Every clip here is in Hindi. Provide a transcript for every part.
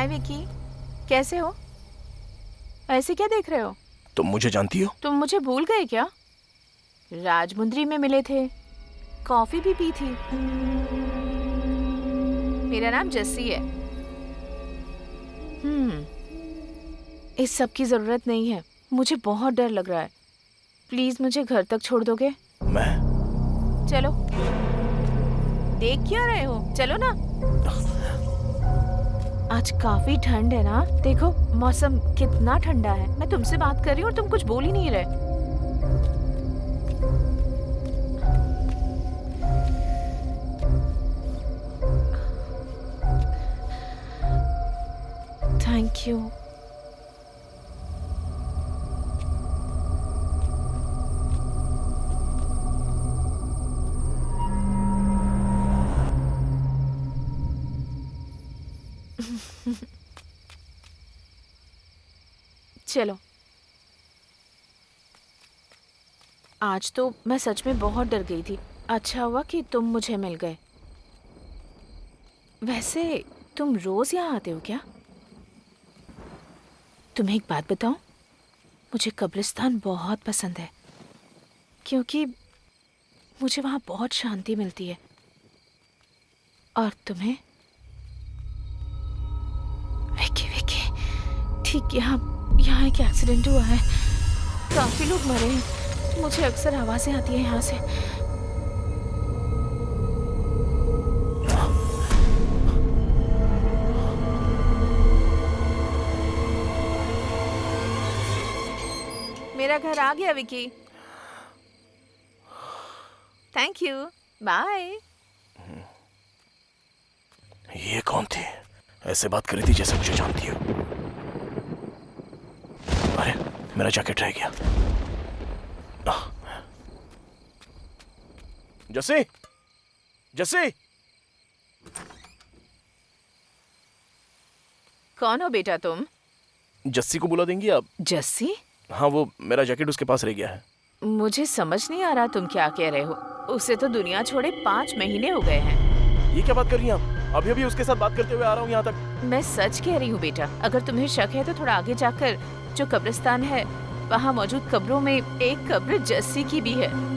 हाय विकी, कैसे हो? ऐसे क्या देख रहे हो? तुम मुझे जानती हो? तुम मुझे भूल गए क्या? राजमुंदरी में मिले थे, कॉफी भी पी थी। मेरा नाम जस्सी है। इस सब की जरूरत नहीं है। मुझे बहुत डर लग रहा है। प्लीज मुझे घर तक छोड़ दोगे? मैं? चलो। देख क्या रहे हो? चलो ना। आज काफी ठंड है ना? देखो मौसम कितना ठंडा है। मैं तुमसे बात कर रही हूँ और तुम कुछ बोल ही नहीं रहे। Thank you. चलो। आज तो मैं सच में बहुत डर गई थी। अच्छा हुआ कि तुम मुझे मिल गए। वैसे तुम रोज यहाँ आते हो क्या? तुम्हें एक बात बताऊं? मुझे कब्रिस्तान बहुत पसंद है क्योंकि मुझे वहाँ बहुत शांति मिलती है। और तुम्हें? विकी विकी, ठीक यहाँ एक एक्सीडेंट हुआ है। काफी लोग मरे हैं। मुझे अक्सर आवाजें आती हैं यहाँ से। मेरा घर आ गया विकी। Thank you. बाय। ये कौन थी? ऐसे बात कर रही थी जैसे मुझे जानती हो। अरे मेरा जैकेट रह गया। जस्सी, जस्सी। कौन हो बेटा तुम? जस्सी को बुला देंगी आप? जस्सी? हाँ, वो मेरा जैकेट उसके पास रह गया है। मुझे समझ नहीं आ रहा तुम क्या कह रहे हो। उसे तो दुनिया छोड़े 5 महीने हो गए हैं। ये क्या बात कर रही हैं आप? अभी अभी उसके साथ बात करते हुए आ रहा हूँ यहाँ तक। मैं सच कह रही हूँ बेटा। अगर तुम्हें शक है तो थोड़ा आगे जाकर जो कब्रिस्तान है वहाँ मौजूद कब्रों में एक कब्र जस्सी की भी है।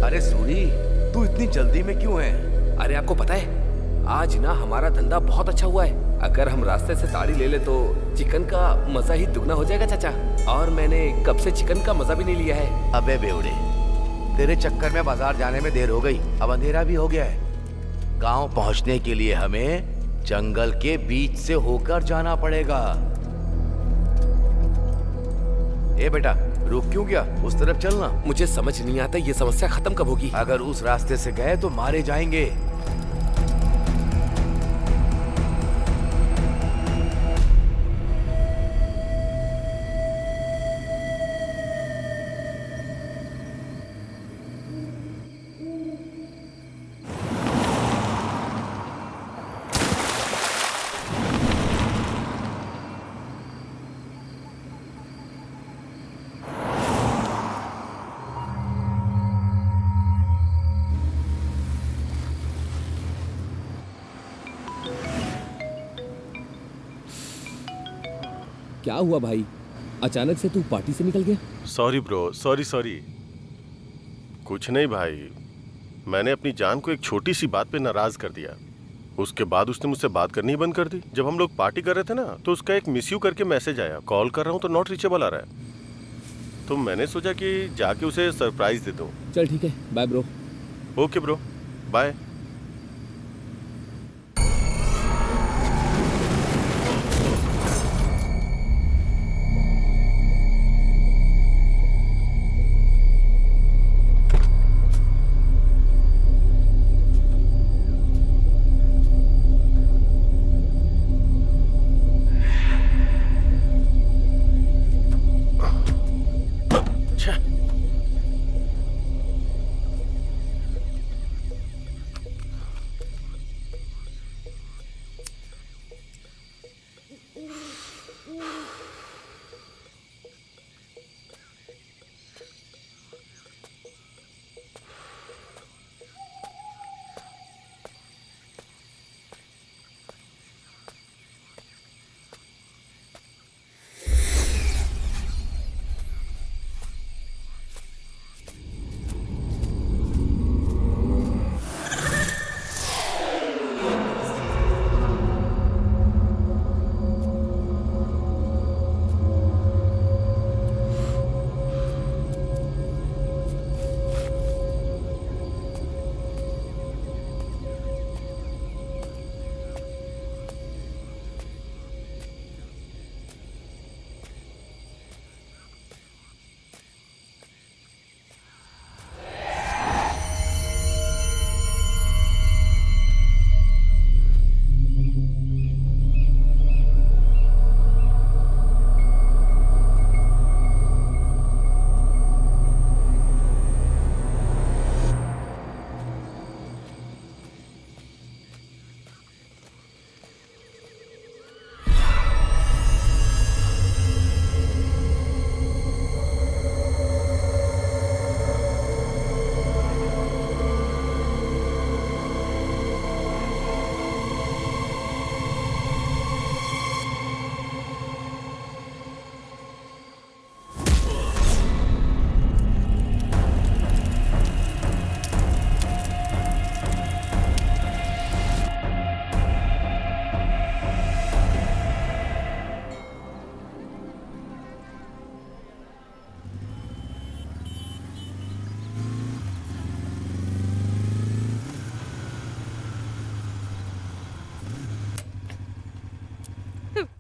अरे सूरी, तू इतनी जल्दी में क्यों है? अरे आपको पता है आज ना हमारा धंधा बहुत अच्छा हुआ है। अगर हम रास्ते से ताड़ी ले ले तो चिकन का मजा ही दुगना हो जाएगा चाचा। और मैंने कब से चिकन का मजा भी नहीं लिया है। अबे बेवड़े, तेरे चक्कर में बाजार जाने में देर हो गई। अब अंधेरा भी हो गया है। गांव पहुंचने के लिए हमें जंगल के बीच से होकर जाना पड़ेगा। ए बेटा, रुक क्यों गया? उस तरफ चलना। मुझे समझ नहीं आता ये समस्या खत्म कब होगी। अगर उस रास्ते से गए तो मारे जाएंगे। क्या हुआ भाई? अचानक से तू पार्टी से निकल गया? Sorry bro, sorry. कुछ नहीं भाई, मैंने अपनी जान को एक छोटी सी बात पे नाराज कर दिया। उसके बाद उसने मुझसे बात करनी ही बंद कर दी। जब हम लोग पार्टी कर रहे थे ना तो उसका एक मिस यू करके मैसेज आया, कॉल कर रहा हूँ तो नॉट रीचेबल आ रहा है। तो मैंने सोचा कि जाके उसे सरप्राइज दे दूँ। चल ठीक है, bye bro. Okay bro, bye.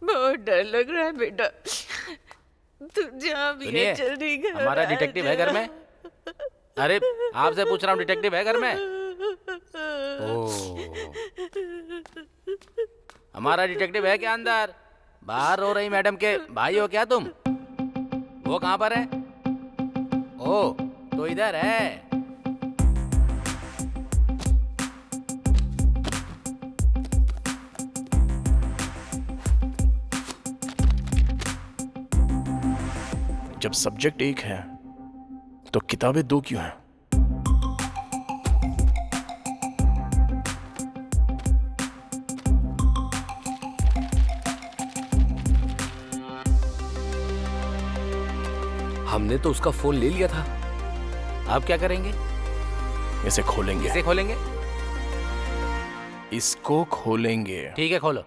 बहुत डर लग रहा है बेटा। तू जहाँ भी है जल्दी घर हमारा आ डिटेक्टिव है जा। घर में। अरे आपसे पूछ रहा हूँ, डिटेक्टिव है घर में? हमारा डिटेक्टिव है क्या अंदर? बाहर रो रही मैडम के भाई हो क्या तुम? वो कहाँ पर है? ओ तो इधर है। जब सब्जेक्ट एक है तो किताबें दो क्यों हैं? हमने तो उसका फोन ले लिया था। अब क्या करेंगे? इसे खोलेंगे। इसे खोलेंगे? इसको खोलेंगे। ठीक है खोलो।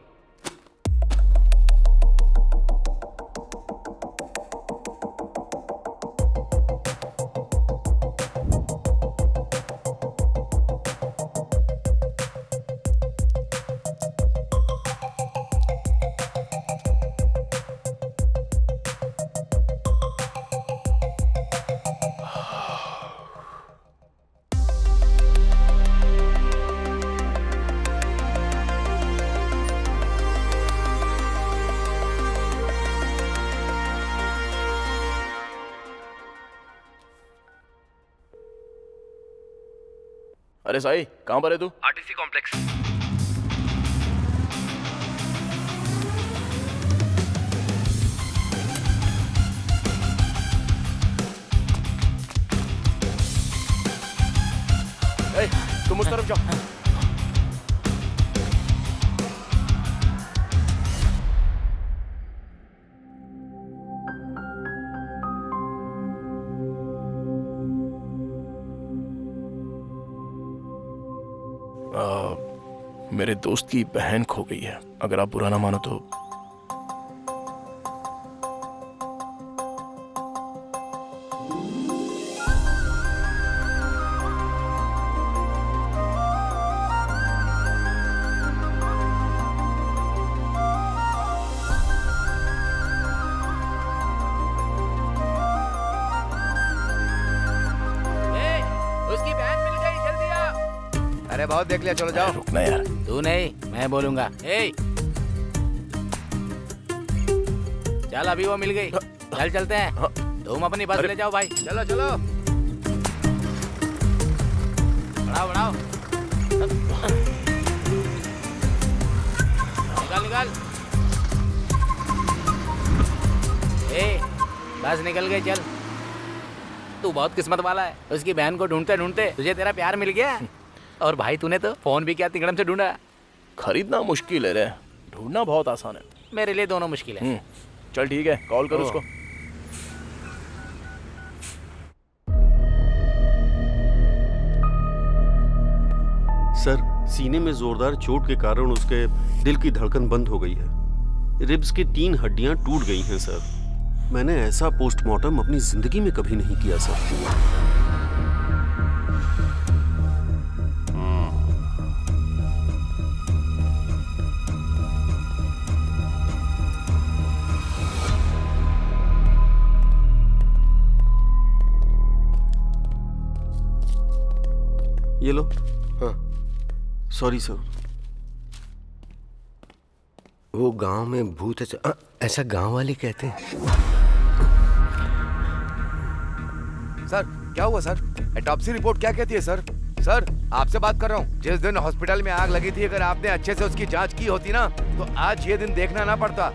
अरे साई, कहाँ पर है तू? RTC complex. तुम उस तरफ जाओ। मेरे दोस्त की बहन खो गई है। अगर आप बुरा ना मानो तो। उसकी बहन मिल गई, जल्दी आ। अरे बहुत देख लिया, चलो जाओ। रुकना यार। तू नहीं, मैं बोलूंगा। चल अभी वो मिल गई, चल चलते हैं। तुम अपनी बस ले जाओ भाई, चलो चलो। बढ़ाओ बढ़ाओ, निकाल निकाल। बस निकल गई, चल। तू बहुत किस्मत वाला है, उसकी बहन को ढूंढते ढूंढते तुझे तेरा प्यार मिल गया। और भाई तूने तो फोन भी क्या तिगड़म से ढूंढा। खरीदना मुश्किल है रे, ढूंढना बहुत आसान है। मेरे लिए दोनों मुश्किल है। चल ठीक है, कॉल कर उसको। सर, सीने में जोरदार चोट के कारण उसके दिल की धड़कन बंद हो गई है। रिब्स की 3 हड्डियां टूट गई हैं सर। मैंने ऐसा पोस्टमार्टम अपनी जिंदगी में कभी नहीं किया सर। ये लो। हाँ। Sorry sir. वो गांव में भूत है, ऐसा गांव वाले कहते हैं। सर क्या हुआ सर? ऑटोप्सी रिपोर्ट क्या कहती है सर? सर आपसे बात कर रहा हूँ। जिस दिन हॉस्पिटल में आग लगी थी, अगर आपने अच्छे से उसकी जांच की होती ना, तो आज ये दिन देखना ना पड़ता।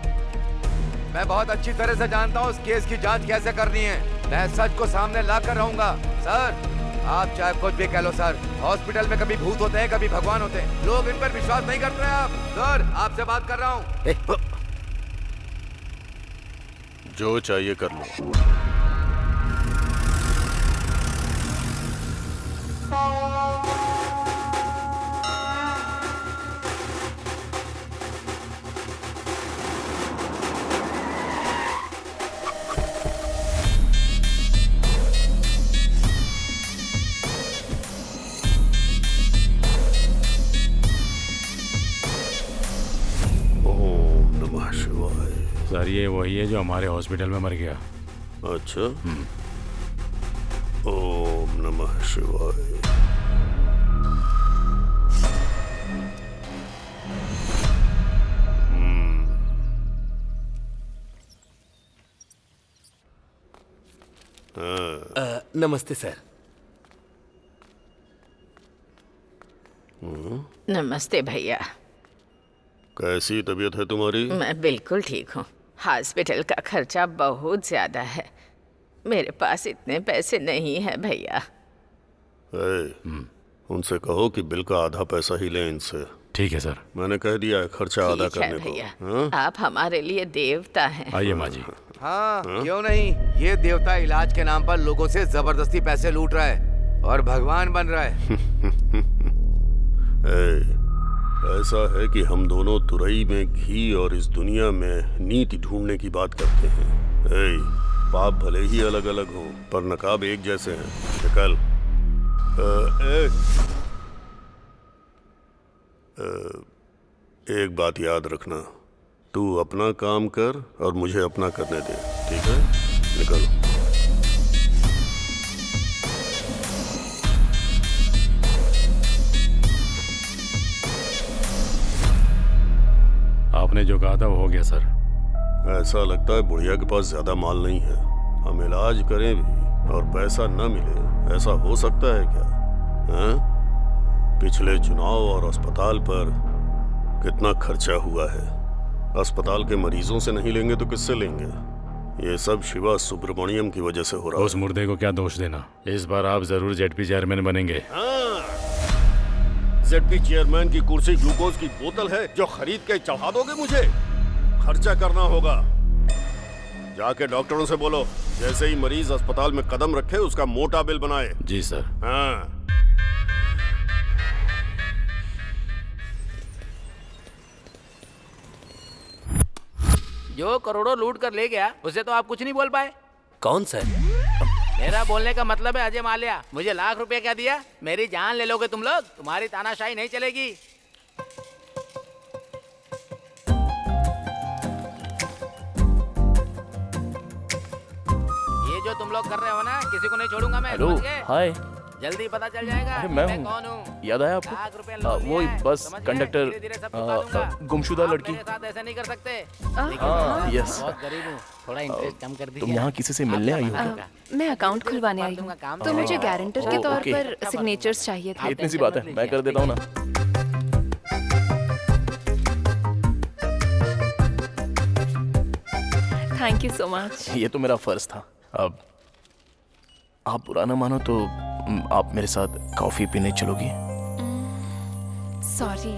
मैं बहुत अच्छी तरह से जानता हूँ उस केस की जांच कैसे करनी है। मैं सच को सामने ला कर रहूंगा। सर आप चाहे कुछ भी कह लो सर, हॉस्पिटल में कभी भूत होते हैं, कभी भगवान होते हैं। लोग इन पर विश्वास नहीं करते हैं। आप सर आपसे बात कर रहा हूँ। जो चाहिए कर लो। ओम नमः शिवाय। सर ये वही है जो हमारे हॉस्पिटल में मर गया। अच्छा। ओम नमः शिवाय। नमस्ते सर। नमस्ते भैया। कैसी तबीयत है तुम्हारी? मैं बिल्कुल ठीक हूँ। हॉस्पिटल का खर्चा बहुत ज्यादा है, मेरे पास इतने पैसे नहीं है भैया। उनसे कहो कि बिल का आधा पैसा ही लें इनसे। ठीक है सर। मैंने कह दिया है खर्चा आधा ठीक है करने भैया, को। आप हमारे लिए देवता हैं। आइए माँ जी। हाँ क्यों नहीं। ये देवता इलाज के नाम पर लोगों से जबरदस्ती पैसे लूट रहा है और भगवान बन रहा है। ऐसा है कि हम दोनों तुरई में घी और इस दुनिया में नीति ढूंढने की बात करते हैं। पाप भले ही अलग अलग हों, पर नकाब एक जैसे हैं। निकल। एक बात याद रखना, तू अपना काम कर और मुझे अपना करने दे, ठीक है? निकल। आपने जो कहा था वो हो गया सर। ऐसा लगता है बुढ़िया के पास ज्यादा माल नहीं है। हम इलाज करें भी और पैसा न मिले, ऐसा हो सकता है क्या? हैं? पिछले चुनाव और अस्पताल पर कितना खर्चा हुआ है। अस्पताल के मरीजों से नहीं लेंगे तो किससे लेंगे? ये सब शिवा सुब्रमण्यम की वजह से हो रहा है। उस मुर्दे को क्या दोष देना। इस बार आप जरूर जेडपी चेयरमैन बनेंगे। जेडपी चेयरमैन की कुर्सी ग्लूकोज की बोतल है जो खरीद के चढ़ा दोगे मुझे? खर्चा करना होगा। जाके डॉक्टरों से बोलो जैसे ही मरीज अस्पताल में कदम रखे उसका मोटा बिल बनाए। जी सर। हाँ। जो करोड़ों लूट कर ले गया उसे तो आप कुछ नहीं बोल पाए। कौन सर? मेरा बोलने का मतलब है अजय माल्या। मुझे लाख रुपए क्या दिया? मेरी जान ले लोगे तुम लोग? तुम्हारी तानाशाही नहीं चलेगी। ये जो तुम लोग कर रहे हो ना, किसी को नहीं छोड़ूंगा मैं। हेलो, समझ गए? हाय। जल्दी पता चल जाएगा अरे मैं कौन हूँ। हूँ। याद आया लाख आपको? रुपए लोन वो लिया है, बस समझ गए? कंडक्टर धीरे-धीरे सब चुका दूंगा। गुमशुदा आप लड़की। मेरे साथ ऐसे नहीं कर सकते। हाँ, यस। बहुत गरीब हूँ, थोड़ा इंटरेस्ट कम कर दीजिए। तुम यहाँ किसी से मिलने आई हो क्या? मैं अकाउंट खुलवाने आई हूँ, तो मुझे गारंटर के तौर ओके। पर सिग्नेचर्स चाहिए थे। इतनी सी बात है, मैं कर देता हूँ ना। Thank you so much. ये तो मेरा फर्ज था। अब आप बुरा ना मानो तो आप मेरे साथ कॉफी पीने चलोगी? सॉरी।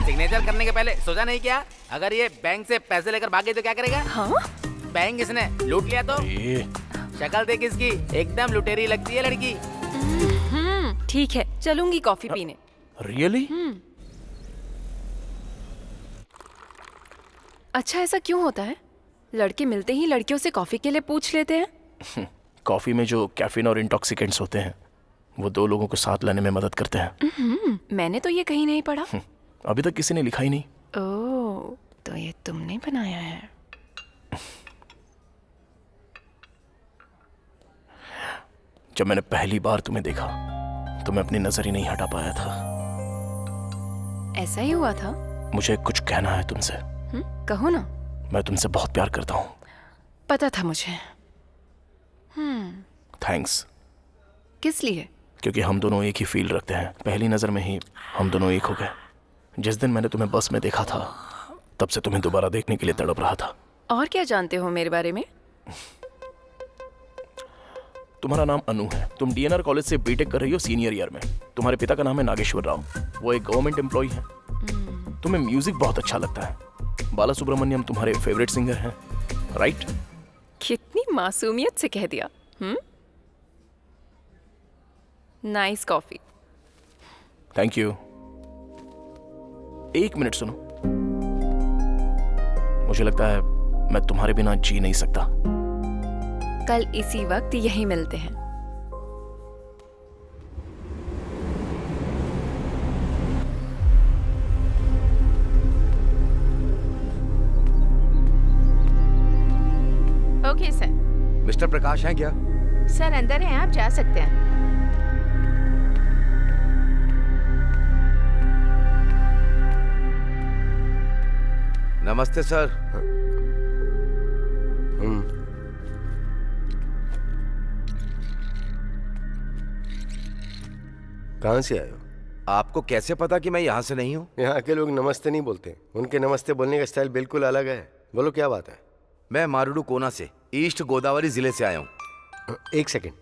सिग्नेचर करने के पहले सोचा नहीं क्या? अगर ये बैंक से पैसे लेकर भागे तो क्या करेगा? हाँ? बैंक इसने लूट लिया तो? शक्ल देख इसकी, एकदम लुटेरी लगती है लड़की। ठीक है, चलूंगी कॉफी पीने। रियली? अच्छा, ऐसा क्यों होता है? लड़के मिलते ही लड़कियों से कॉफी के लिए पूछ लेते हैं। कॉफी में जो कैफीन और इंटॉक्सिकेंट्स होते हैं वो दो लोगों को साथ लाने में मदद करते हैं। मैंने तो ये कहीं नहीं पढ़ा। अभी तक किसी ने लिखा ही नहीं। ओह, तो ये तुमने बनाया है। जब मैंने पहली बार तुम्हें देखा तो मैं अपनी नजर ही नहीं हटा पाया था। ऐसा ही हुआ था? मुझे कुछ कहना है तुमसे। कहो ना। मैं तुमसे बहुत प्यार करता हूँ। पता था मुझे। थैंक्स। किस लिए? क्योंकि हम दोनों एक ही फील रखते हैं। पहली नजर में ही हम दोनों एक हो गए। जिस दिन मैंने तुम्हें बस में देखा था तब से तुम्हें दोबारा देखने के लिए तड़प रहा था। और क्या जानते हो मेरे बारे में? तुम्हारा नाम अनु है। तुम डीएनआर कॉलेज से बीटेक कर रही हो सीनियर ईयर में। तुम्हारे पिता का नाम है नागेश्वर राव। वो एक गवर्नमेंट एम्प्लॉय है। तुम्हें म्यूजिक बहुत अच्छा लगता है। बाला सुब्रमण्यम तुम्हारे फेवरेट सिंगर हैं, राइट? कितनी मासूमियत से कह दिया। Nice coffee. Thank you. एक मिनट सुनो। मुझे लगता है मैं तुम्हारे बिना जी नहीं सकता। कल इसी वक्त यहीं मिलते हैं। Okay sir. मिस्टर प्रकाश हैं क्या? सर अंदर हैं, आप जा सकते हैं। नमस्ते सर। कहाँ से आए हो? आपको कैसे पता कि मैं यहाँ से नहीं हूँ? यहाँ के लोग नमस्ते नहीं बोलते। उनके नमस्ते बोलने का स्टाइल बिल्कुल अलग है। बोलो क्या बात है? मैं मारूडू कोना से, ईस्ट गोदावरी जिले से आया हूँ। एक second.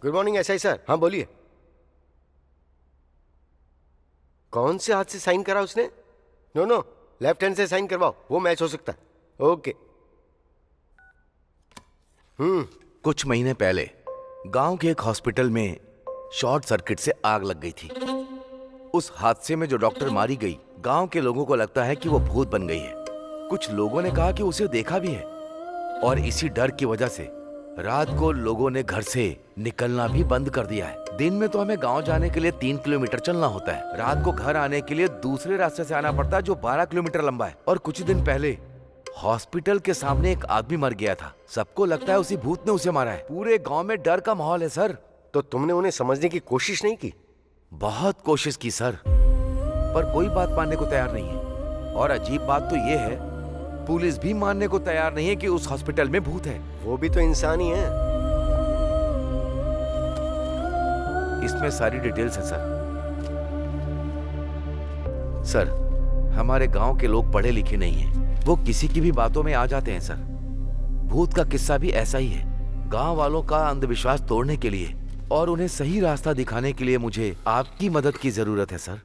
Good morning SI sir. हाँ बोलिए। कौन से हाथ से साइन करा उसने? नो, लेफ्ट हैंड से साइन करवाओ, वो मैच हो सकता है। ओके। कुछ महीने पहले गांव के एक हॉस्पिटल में शॉर्ट सर्किट से आग लग गई थी। उस हादसे में जो डॉक्टर मारी गई, गांव के लोगों को लगता है कि वो भूत बन गई है। कुछ लोगों ने कहा कि उसे देखा भी है, और इसी डर की वजह से रात को लोगों ने घर से निकलना भी बंद कर दिया है। दिन में तो हमें गांव जाने के लिए 3 किलोमीटर चलना होता है। रात को घर आने के लिए दूसरे रास्ते से आना पड़ता है जो 12 किलोमीटर लंबा है। और कुछ दिन पहले हॉस्पिटल के सामने एक आदमी मर गया था। सबको लगता है उसी भूत ने उसे मारा है। पूरे गांव में डर का माहौल है सर। तो तुमने उन्हें समझने की कोशिश नहीं की? बहुत कोशिश की सर, पर कोई बात मानने को तैयार नहीं है। और अजीब बात तो ये है, पुलिस भी मानने को तैयार नहीं है कि उस हॉस्पिटल में भूत है। वो भी तो इंसान ही है। इसमें सारी डिटेल्स है सर। सर, हमारे गांव के लोग पढ़े लिखे नहीं हैं। वो किसी की भी बातों में आ जाते हैं सर। भूत का किस्सा भी ऐसा ही है। गांव वालों का अंधविश्वास तोड़ने के लिए और उन्हें सही रास्ता दिखाने के लिए मुझे आपकी मदद की जरूरत है सर।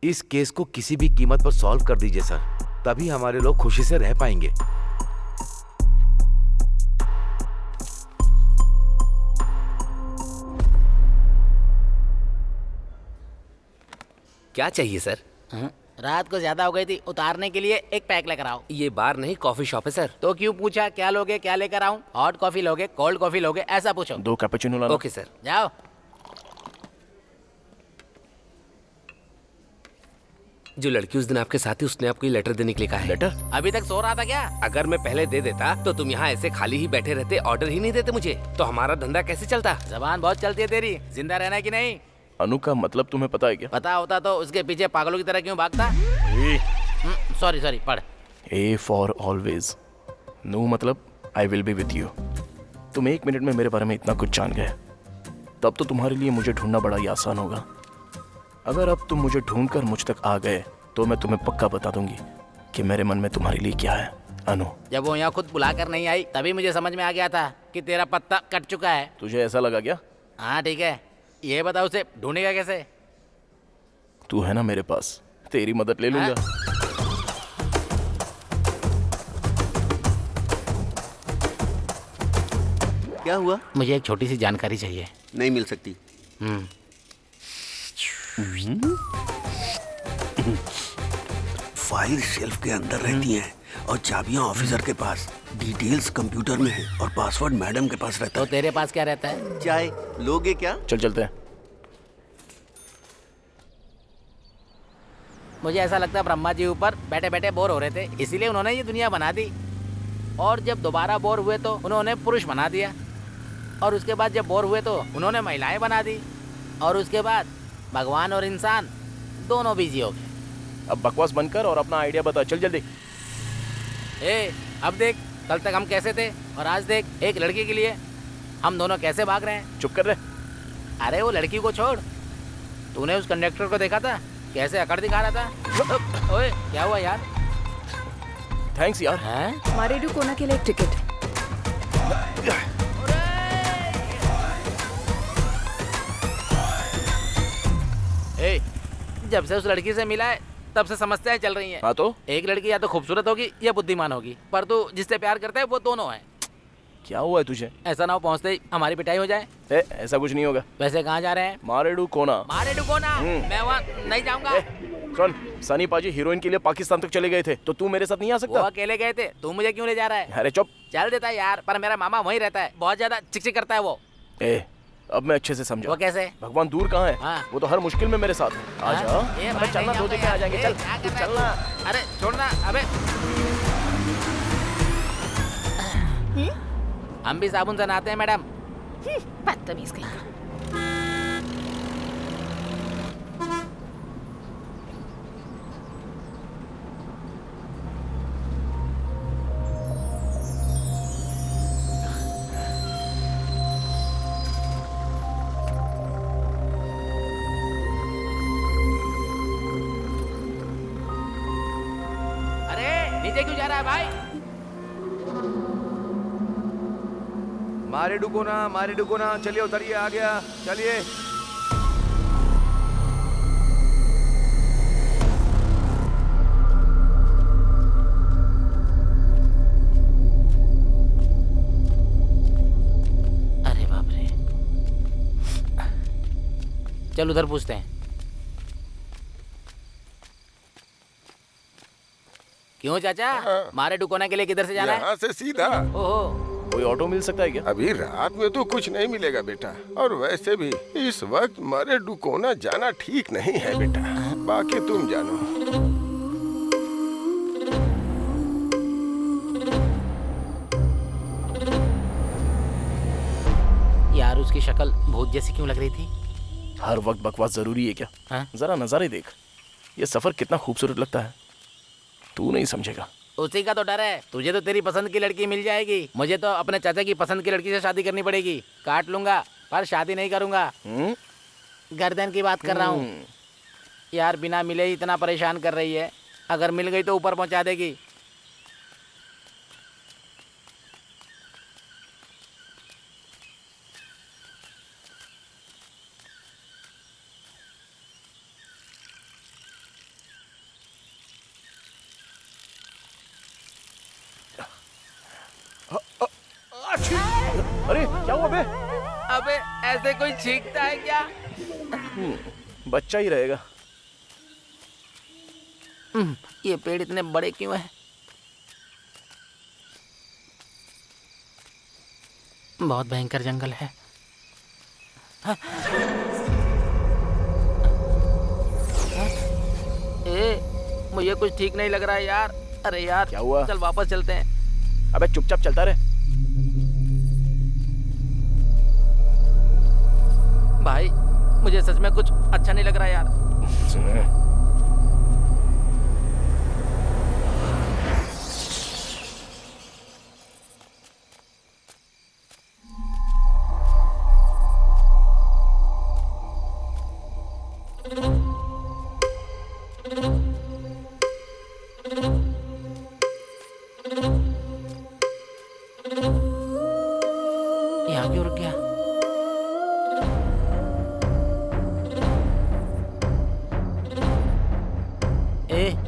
इस केस को किसी भी कीमत पर सॉल्व कर दीजिए सर, तभी हमारे लोग खुशी से रह पाएंगे। क्या चाहिए सर? रात को ज्यादा हो गई थी, उतारने के लिए एक पैक लेकर आओ। ये बार नहीं कॉफी शॉप है सर। तो क्यों पूछा क्या लोगे, क्या लेकर आऊं? हॉट कॉफी लोगे, कोल्ड कॉफी लोगे, ऐसा पूछो। 2 कैपुचिनो लाना। Okay sir. जाओ। जो लड़की उस दिन आपके साथ थी उसने आपको ये लेटर देने के लिए कहा है। लेटर? अभी तक सो रहा था क्या? अगर मैं पहले दे देता तो तुम यहाँ ऐसे खाली ही बैठे रहते, ऑर्डर ही नहीं देते मुझे, तो हमारा धंधा कैसे चलता? जबान बहुत चलती है तेरी, जिंदा रहना है कि नहीं? अनु का मतलब तुम्हें पता है क्या? पता होता तो उसके पीछे पागलों की तरह क्यों भागता? सॉरी सॉरी, पढ़। A for always. No मतलब I will be with you. तुम 1 मिनट में मेरे बारे में इतना कुछ जान गए, तब तो तुम्हारे लिए मुझे ढूंढना बड़ा ही आसान होगा। अगर अब तुम मुझे ढूंढकर मुझ तक आ गए तो मैं तुम्हें पक्का बता दूंगी कि मेरे मन में तुम्हारे लिए क्या है। अनु, जब वो यहाँ खुद बुलाकर नहीं आई तभी मुझे समझ में आ गया था कि तेरा पत्ता कट चुका है। तुझे ऐसा लगा क्या? हाँ ठीक है, ये बता उसे ढूंढेगा कैसे? तू है ना मेरे पास, तेरी मदद ले लूंगा। क्या हुआ? मुझे एक छोटी सी जानकारी चाहिए। नहीं मिल सकती। फाइल शेल्फ के अंदर रहती हैं और चाबियां ऑफिसर के पास, डिटेल्स कंप्यूटर में है और पासवर्ड मैडम के पास रहता है। तो तेरे पास क्या रहता है? चाय लोगे क्या? चल चलते हैं। मुझे ऐसा लगता है ब्रह्मा जी ऊपर बैठे बैठे बोर हो रहे थे, इसीलिए उन्होंने ये दुनिया बना दी। और जब दोबारा बोर हुए तो उन्होंने पुरुष बना दिया, और उसके बाद जब बोर हुए तो उन्होंने महिलाएं बना दी, और उसके बाद भगवान और इंसान दोनों बिजी हो गए। अब बकवास बंद कर और अपना आइडिया बता, चल जल्दी। अब देख, कल तक हम कैसे थे और आज देख, एक लड़की के लिए हम दोनों कैसे भाग रहे हैं। चुप कर रहे। अरे वो लड़की को छोड़, तूने उस कंडक्टर को देखा था कैसे अकड़ दिखा रहा था? ओए क्या हुआ यार? थैंक्स यार। हैं? मारेडू कोना के लिए एक टिकट। जब से उस लड़की से मिला है तब से समस्याएं चल रही हैं। हाँ तो? एक लड़की या तो खूबसूरत होगी या बुद्धिमान होगी, पर तू जिससे प्यार करता है वो दोनों है। क्या हुआ है तुझे? ऐसा ना हो पहुँचते ही हमारी पिटाई हो जाए। ऐसा कुछ नहीं होगा। वैसे कहाँ जा रहे हैं? मारेडू कोना। मारेडू कोना? मैं वहाँ नहीं जाऊँगा। सुन, सनी पाजी हीरोइन के लिए पाकिस्तान तक चले गए थे, तो तू मेरे साथ नहीं आ सकता? वो अकेले गए थे, तू मुझे क्यों ले जा रहा है? अरे चुप। चल देता है यार, पर मेरा मामा वहीं रहता है, बहुत ज्यादा चिकचिक करता है वो। अब मैं अच्छे से समझा। वो कैसे? भगवान दूर कहाँ है? हाँ। वो तो हर मुश्किल में मेरे साथ है। आजा। अबे चलना, 2 दिन में आ जाएंगे। चल चलना। अरे छोड़ना। अबे हम भी साबुन से नहाते हैं मैडम। बदतमीज कहीं का। नीचे क्यों जा रहा है भाई? मारे डुकोना, चलिए उतरिए, आ गया, चलिए। अरे बाप रे, चल उधर पूछते हैं। क्यों चाचा? मारे डुकोना के लिए किधर से जाना है? यहाँ से सीधा। ओहो, कोई ऑटो मिल सकता है क्या? अभी रात में तो कुछ नहीं मिलेगा बेटा, और वैसे भी इस वक्त मारे डुकोना जाना ठीक नहीं है बेटा, बाकी तुम जानो। यार उसकी शक्ल भूत जैसी क्यों लग रही थी? हर वक्त बकवास जरूरी है क्या? हाँ? जरा नजारे देख, ये सफर कितना खूबसूरत लगता है, तू नहीं समझेगा। उसी का तो डर है। तुझे तो तेरी पसंद की लड़की मिल जाएगी, मुझे तो अपने चाचा की पसंद की लड़की से शादी करनी पड़ेगी। काट लूंगा पर शादी नहीं करूंगा। गर्दन की बात कर रहा हूँ यार, बिना मिले ही इतना परेशान कर रही है, अगर मिल गई तो ऊपर पहुंचा देगी। अरे क्या हुआ बे? अबे ऐसे कोई छींकता है क्या? बच्चा ही रहेगा। ये पेड़ इतने बड़े क्यों हैं? बहुत भयंकर जंगल है। मुझे कुछ ठीक नहीं लग रहा है यार। अरे यार क्या हुआ? चल वापस चलते हैं। अबे चुपचाप चलता रहे। भाई मुझे सच में कुछ अच्छा नहीं लग रहा यार। यहाँ क्यों रुक गया?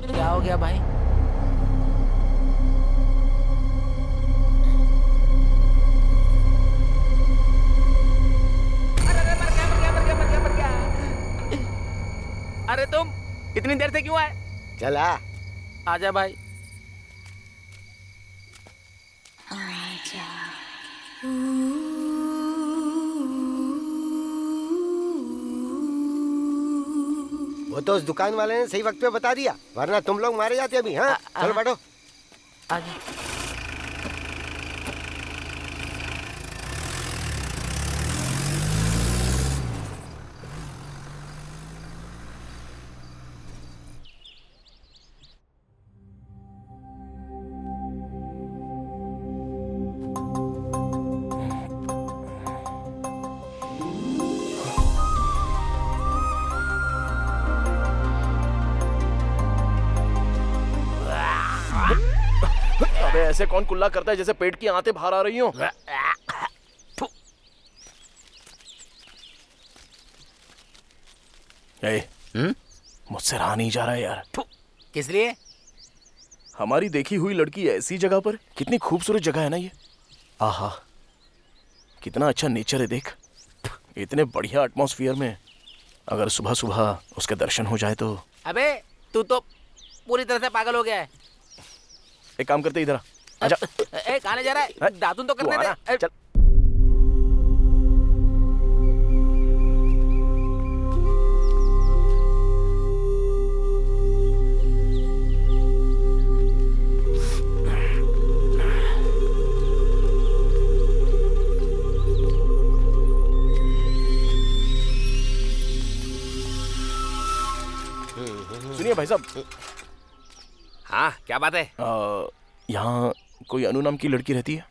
क्या हो गया भाई? अरे तुम इतनी देर से क्यों आए? चला आजा भाई। वो तो उस दुकान वाले ने सही वक्त पे बता दिया, वरना तुम लोग मारे जाते अभी। हाँ चलो बैठो। आजा। अबे ऐसे कौन कुल्ला करता है जैसे पेट की आंतें बाहर आ रही हो? मुझसे रहा नहीं जा रहा है यार। किस लिए? हमारी देखी हुई लड़की ऐसी जगह पर, कितनी खूबसूरत जगह है ना ये। आहा कितना अच्छा नेचर है देख। इतने बढ़िया एटमॉस्फेयर में अगर सुबह सुबह उसके दर्शन हो जाए तो। अबे तू तो पूरी तरह से पागल हो गया है। एक काम करते इधर आजा। कहाँ ले जा रहा है? दातुन तो करने दे। चल। सुनिए भाई साहब। हाँ क्या बात है? यहाँ कोई अनु नाम की लड़की रहती है?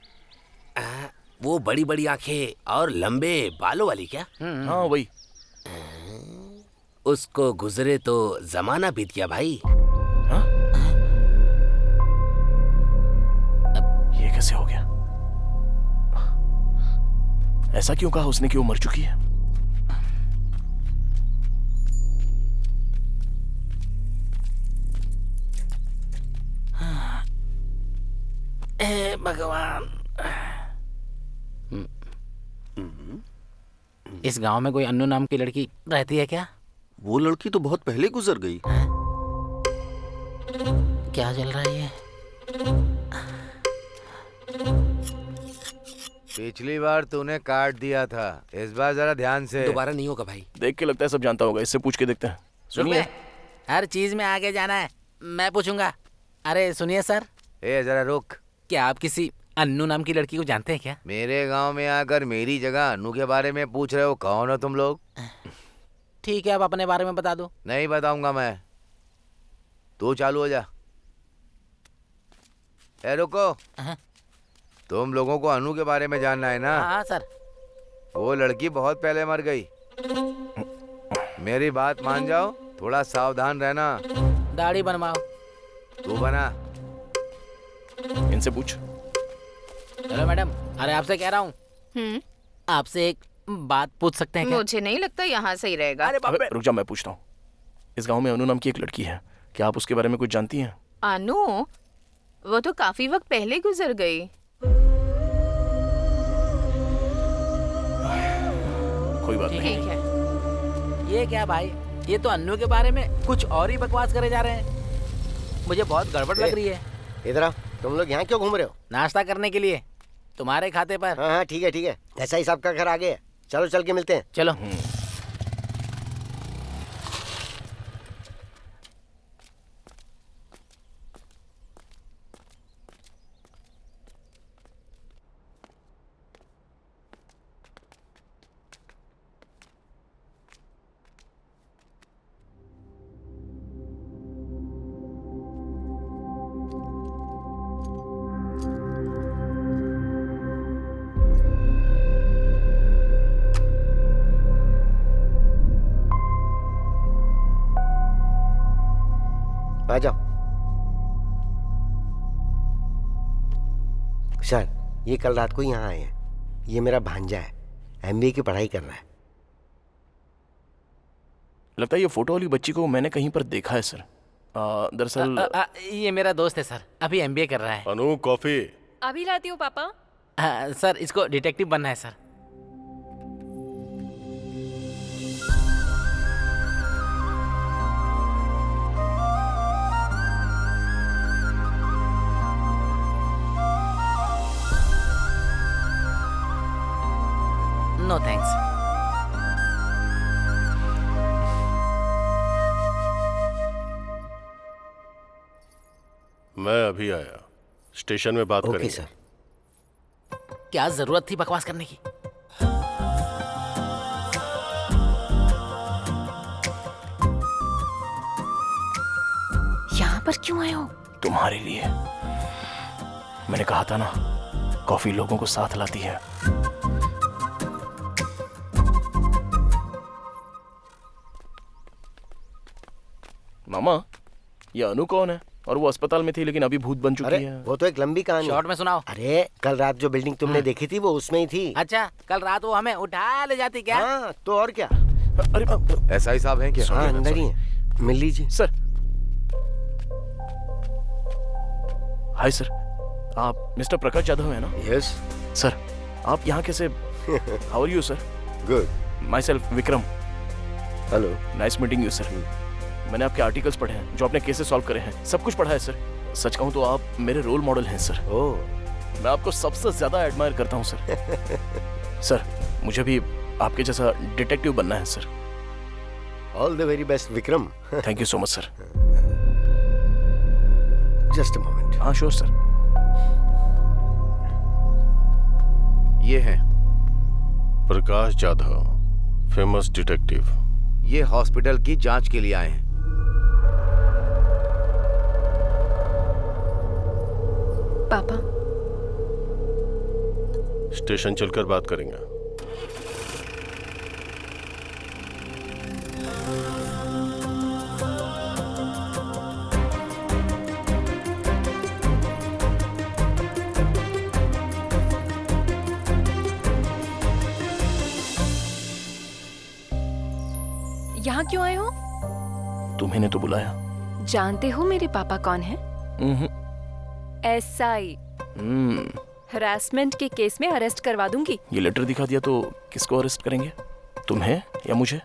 वो बड़ी बड़ी आंखें और लंबे बालों वाली क्या? हाँ वही। उसको गुजरे तो जमाना बीत गया भाई। हाँ? ये कैसे हो गया? ऐसा क्यों कहा उसने कि वो मर चुकी है? भगवान। इस गांव में कोई अन्नू नाम की लड़की रहती है क्या? वो लड़की तो बहुत पहले गुजर गई। क्या चल रहा है ये? पिछली बार तूने काट दिया था, इस बार जरा ध्यान से। दोबारा नहीं होगा भाई। देख के लगता है सब जानता होगा, इससे पूछ के देखते हैं। सुनिए, हर चीज में आगे जाना है, मैं पूछूंगा। अरे सुनिए सर। जरा रुक। क्या आप किसी अन्नू नाम की लड़की को जानते हैं क्या? मेरे गांव में आकर मेरी जगह अन्नू के बारे में पूछ रहे हो? कौन हो तुम लोग? ठीक है, आप अपने बारे में बता दो। नहीं बताऊंगा मैं। तू चालू हो जा। रुको। तुम लोगों को अनु के बारे में जानना है ना? हाँ सर। वो लड़की बहुत पहले मर गई। मेरी बात मान जाओ, थोड़ा सावधान रहना। दाढ़ी बनवाओ। तू बना। इनसे पूछ। हेलो मैडम, अरे आपसे कह रहा हूँ, आपसे एक बात पूछ सकते हैं क्या? मुझे नहीं लगता यहाँ सही रहेगा। अरे रुक जा, मैं पूछता हूँ। इस गांव में अनु नाम की एक लड़की है, क्या आप उसके बारे में कुछ जानती हैं? अनु? वो तो काफी वक्त पहले गुजर गई। कोई बात नहीं। ठीक है। ये क्या भाई, ये तो अन्नू के बारे में कुछ और ही बकवास करे जा रहे हैं। मुझे बहुत गड़बड़ लग रही है। इधर आओ। तुम लोग यहाँ क्यों घूम रहे हो? नाश्ता करने के लिए तुम्हारे खाते पर। हाँ हाँ ठीक है ठीक है, ऐसा ही साहब का घर आगे है। चलो चल के मिलते हैं। चलो। आ जाओ। सर, ये कल रात को यहाँ आए हैं। ये मेरा भांजा है, एमबीए की पढ़ाई कर रहा है। लगता है ये फोटो वाली बच्ची को मैंने कहीं पर देखा है सर। दरअसल ये मेरा दोस्त है सर, अभी एमबीए कर रहा है। अनु कॉफी। अभी लाती हूँ पापा। सर इसको डिटेक्टिव बनना है सर। No thanks. मैं अभी आया, स्टेशन में बात करेंगे। सर। क्या जरूरत थी बकवास करने की? यहाँ पर क्यों आए हो? तुम्हारे लिए। मैंने कहा था ना, कॉफी लोगों को साथ लाती है। मामा, ये अनु कौन है? और वो अस्पताल में थी लेकिन अभी भूत बन चुकी है। वो तो एक लंबी कहानी। शॉर्ट में सुनाओ। अरे कल रात जो बिल्डिंग तुमने देखी थी वो उसमें ही थी। अच्छा, कल रात वो हमें उठा ले जाती क्या? हाँ, तो और क्या। अरे एसआई साहब हैं क्या? हाँ, अंदर ही है, मिल लीजिए। सर। हाय सर, आप मिस्टर प्रकाश यादव है ना? Yes sir. आप यहाँ कैसे? How are you sir? Good. Myself Vikram. Hello. Nice meeting you sir. मैंने आपके आर्टिकल्स पढ़े हैं, जो आपने केसेस सॉल्व करे हैं, सब कुछ पढ़ा है सर। सच कहूँ तो आप मेरे रोल मॉडल हैं सर। ओह। मैं आपको सबसे ज्यादा एडमायर करता हूँ सर। सर, मुझे भी आपके जैसा डिटेक्टिव बनना है sir. All the very best Vikram. Thank you so much sir. Just a moment. हाँ श्योर सर। ये हैं प्रकाश जाधव, फेमस डिटेक्टिव। ये हॉस्पिटल की जांच के लिए आए हैं। पापा। स्टेशन चलकर बात करेंगे। यहाँ क्यों आए हो? तुम्हें ने तो बुलाया। जानते हो मेरे पापा कौन है? एसआई। हरासमेंट के केस में अरेस्ट करवा दूंगी। ये लेटर दिखा दिया तो किसको अरेस्ट करेंगे? तुम्हें या मुझे?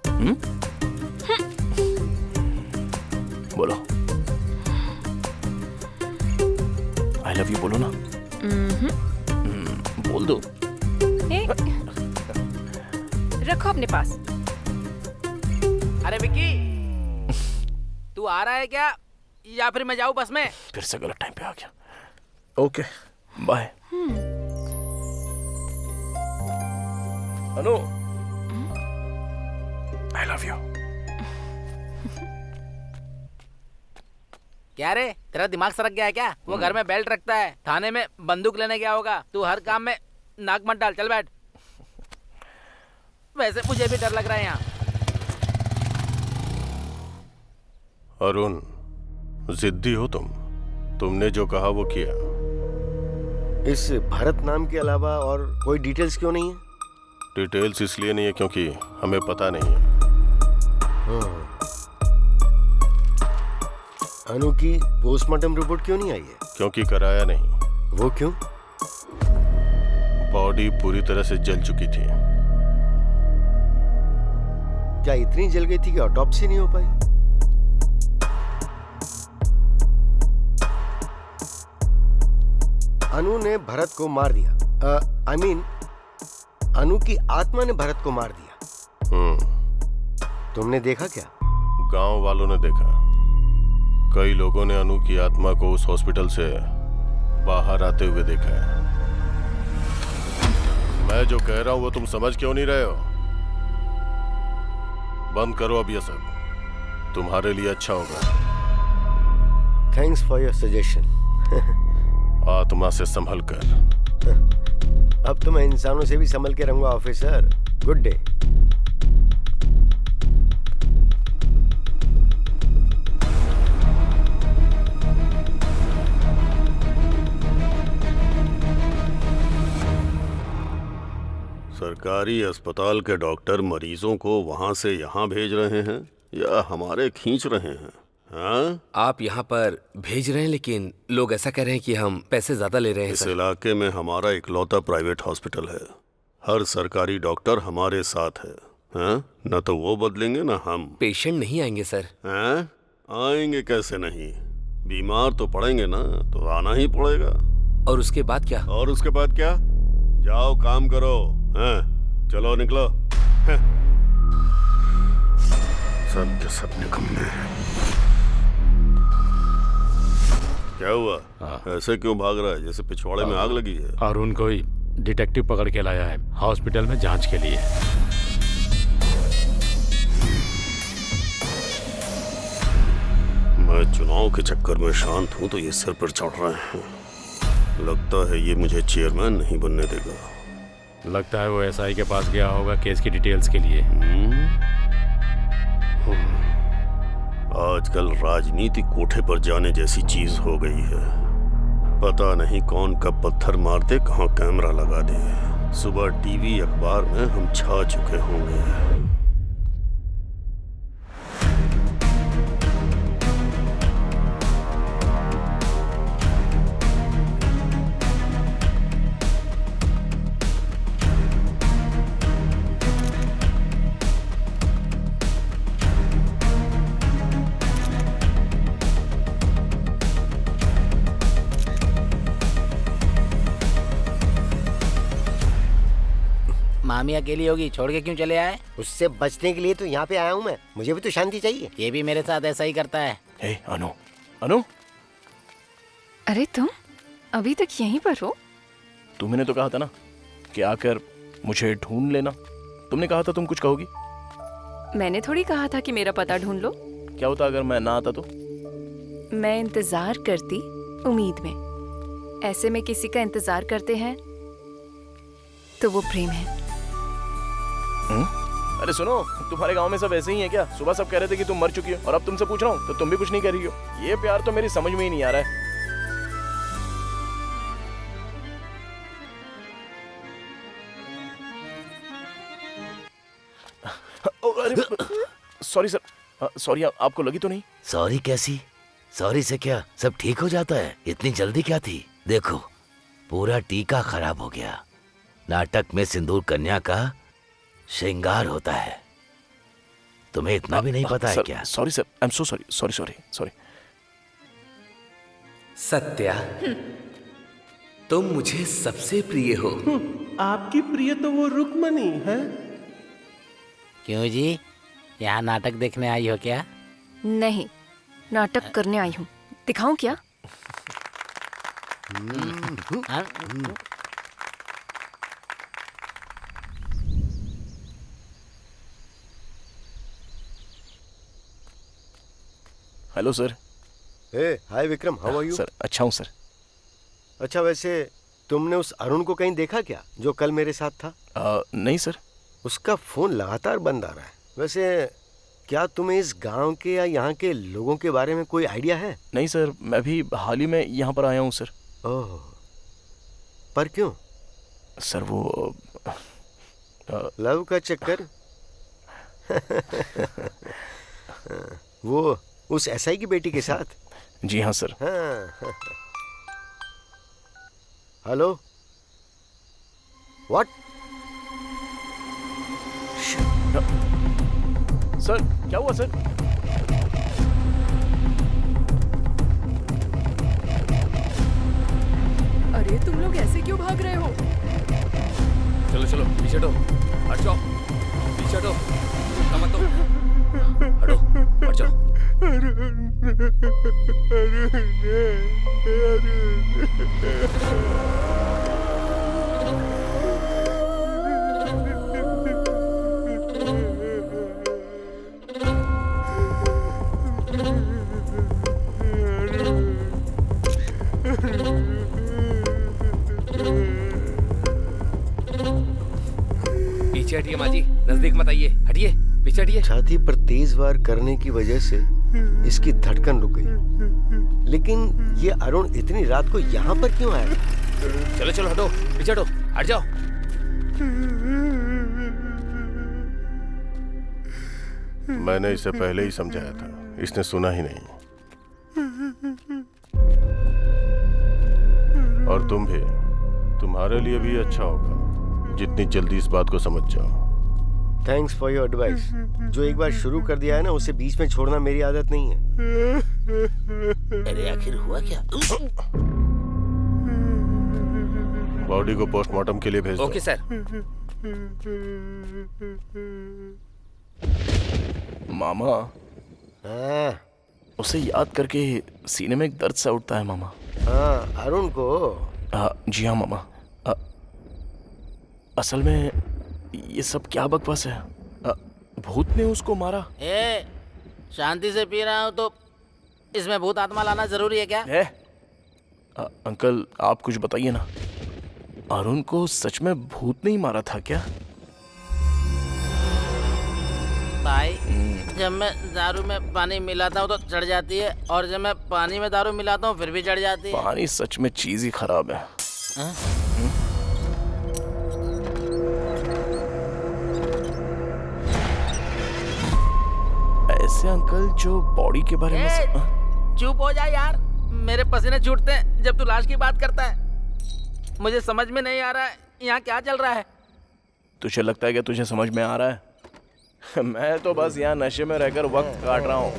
बोलो। आई लव यू बोलो ना। बोल दो। रखो अपने पास। अरे विक्की, तू आ रहा है क्या या फिर मैं जाऊं बस में? फिर से गलत टाइम पे आ गया। Okay bye. Anu, I love you. क्या रे, तेरा दिमाग सरक गया है क्या? वो घर में बेल्ट रखता है, थाने में बंदूक लेने गया होगा। तू हर काम में नाक मत डाल, चल बैठ। वैसे मुझे भी डर लग रहा है यहाँ। अरुण, जिद्दी हो तुम। तुमने जो कहा वो किया। इस भरत नाम के अलावा और कोई डिटेल्स क्यों नहीं है? डिटेल्स इसलिए नहीं है क्योंकि हमें पता नहीं है। अनु की पोस्टमार्टम रिपोर्ट क्यों नहीं आई है? क्योंकि कराया नहीं। वो क्यों? बॉडी पूरी तरह से जल चुकी थी। क्या इतनी जल गई थी कि ऑटोप्सी नहीं हो पाई? अनु ने भरत को मार दिया। आई मीन अनु की आत्मा ने भरत को मार दिया। तुमने देखा क्या? गांव वालों ने देखा। कई लोगों ने अनु की आत्मा को उस हॉस्पिटल से बाहर आते हुए देखा है। मैं जो कह रहा हूं वो तुम समझ क्यों नहीं रहे हो? बंद करो अब ये सब, तुम्हारे लिए अच्छा होगा। Thanks for your suggestion. आत्मा से संभल कर। अब तो मैं इंसानों से भी संभल के रहूंगा ऑफिसर। Good day. सरकारी अस्पताल के डॉक्टर मरीजों को वहां से यहाँ भेज रहे हैं या हमारे खींच रहे हैं? हाँ? आप यहाँ पर भेज रहे हैं, लेकिन लोग ऐसा कह रहे हैं कि हम पैसे ज्यादा ले रहे हैं। इस इलाके में हमारा इकलौता प्राइवेट हॉस्पिटल है। हर सरकारी डॉक्टर हमारे साथ है। हाँ? न तो वो बदलेंगे न हम। पेशेंट नहीं आएंगे सर। हाँ? आएंगे कैसे नहीं? बीमार तो पड़ेंगे ना, तो आना ही पड़ेगा। और उसके बाद क्या? और उसके बाद क्या? जाओ काम करो। हाँ? चलो निकलो। हाँ? सब के सब निकम्मे। क्या हुआ? ऐसे क्यों भाग रहा है जैसे पिछवाड़े में आग लगी है? अरुण को ही डिटेक्टिव पकड़ के लाया है हॉस्पिटल में जांच के लिए। मैं चुनाव के चक्कर में शांत हूं तो ये सिर पर चढ़ रहे हैं। लगता है ये मुझे चेयरमैन नहीं बनने देगा। लगता है वो एसआई के पास गया होगा केस की डिटेल्स के लिए। आजकल राजनीति कोठे पर जाने जैसी चीज हो गई है। पता नहीं कौन कब पत्थर मार दे, कहाँ कैमरा लगा दे। सुबह टीवी अखबार में हम छा चुके होंगे। मामी अकेली होगी, छोड़ के क्यों चले आए? उससे बचने के लिए तो यहाँ पे आया हूँ मैं। मुझे भी तो शांति चाहिए। ये भी मेरे साथ ऐसा ही करता है। हे अनु, अनु, अरे तुम अभी तक यहीं पर हो? तुमने तो कहा था ना कि आकर मुझे ढूंढ लेना। तुमने कहा था तुम कुछ कहोगी। मैंने थोड़ी कहा था कि मेरा पता ढूंढ लो। क्या होता अगर मैं ना आता तो? मैं इंतजार करती उम्मीद में। ऐसे में किसी का इंतजार करते हैं तो वो प्रेम है। अरे सुनो, तुम्हारे गांव में सब ऐसे ही है क्या? सुबह सब कह रहे थे कि तुम मर चुकी हो और अब तुमसे पूछ रहा हूँ तो तुम भी कुछ नहीं कह रही हो। ये प्यार तो मेरी समझ में ही नहीं आ रहा है। अरे सॉरी सर, सॉरी। आपको लगी तो नहीं? सॉरी कैसी? सॉरी से क्या सब ठीक हो जाता है? इतनी जल्दी क्या थी? देखो पूरा टीका खराब हो गया। नाटक में सिंदूर कन्या का श्रृंगार होता है। तुम्हें इतना भी नहीं पता है क्या? Sorry sir, I am so sorry. Sorry sorry sorry. Satya, तुम मुझे सबसे प्रिय हो। आपकी प्रिय तो वो रुक्मणी है। क्यों जी, यहाँ नाटक देखने आई हो क्या? नहीं, नाटक करने आई हूँ। दिखाऊं क्या? Hello sir. Hi Vikram, how are you? Sir अच्छा हूँ सर। अच्छा, वैसे तुमने उस अरुण को कहीं देखा क्या जो कल मेरे साथ था? नहीं सर। उसका फोन लगातार बंद आ रहा है। वैसे क्या तुम्हें इस गांव के या यहाँ के लोगों के बारे में कोई आइडिया है? नहीं सर, मैं भी हाल ही में यहाँ पर आया हूँ सर। ओह, पर क्यों? सर वो लव का चक्कर। वो उस एसआई की बेटी के साथ? जी हाँ सर। हाँ। Hello, what? सर क्या हुआ सर? अरे अरे तुम लोग ऐसे क्यों भाग रहे हो? चलो चलो पीछे हटो, हट जाओ, पीछे हटो, मत दो, हटो, हट जाओ। पीछे हटिए माँ जी, नजदीक मत आइए, हटिए, पीछे हटिए। छाती पर तेज वार करने की वजह से इसकी धड़कन रुक गई। लेकिन ये अरुण इतनी रात को यहाँ पर क्यों आया? चलो चलो हटो, पीछे हटो, हट जाओ। मैंने इसे पहले ही समझाया था, इसने सुना ही नहीं। और तुम भी, तुम्हारे लिए भी अच्छा होगा जितनी जल्दी इस बात को समझ जाओ। Thanks for your advice. जो एक बार शुरू कर दिया है ना, उसे बीच में छोड़ना मेरी आदत नहीं है। अरे आखिर हुआ क्या? बॉडी को पोस्टमार्टम के लिए भेज दो। Okay sir. मामा, उसे याद करके सीने में एक दर्द सा उठता है मामा। हाँ, अरुण को? जी हाँ मामा। असल में ये सब क्या बकवास है? भूत ने उसको मारा? शांति से पी रहा हूँ तो इसमें भूत आत्मा लाना जरूरी है क्या? अंकल आप कुछ बताइए ना, अरुण को सच में भूत नहीं मारा था क्या? भाई, जब मैं दारू में पानी मिलाता हूँ तो चढ़ जाती है, और जब मैं पानी में दारू मिलाता हूँ फिर भी चढ़ जाती है। पानी सच में चीज ही खराब है। ऐसे अंकल जो बॉडी के बारे में चुप हो जा यार, मेरे पसीने छूटते हैं जब तू लाश की बात करता है। मुझे समझ में नहीं आ रहा है यहाँ क्या चल रहा है। तुझे लगता है कि तुझे समझ में आ रहा है? मैं तो बस यहाँ नशे में रहकर वक्त काट रहा हूँ।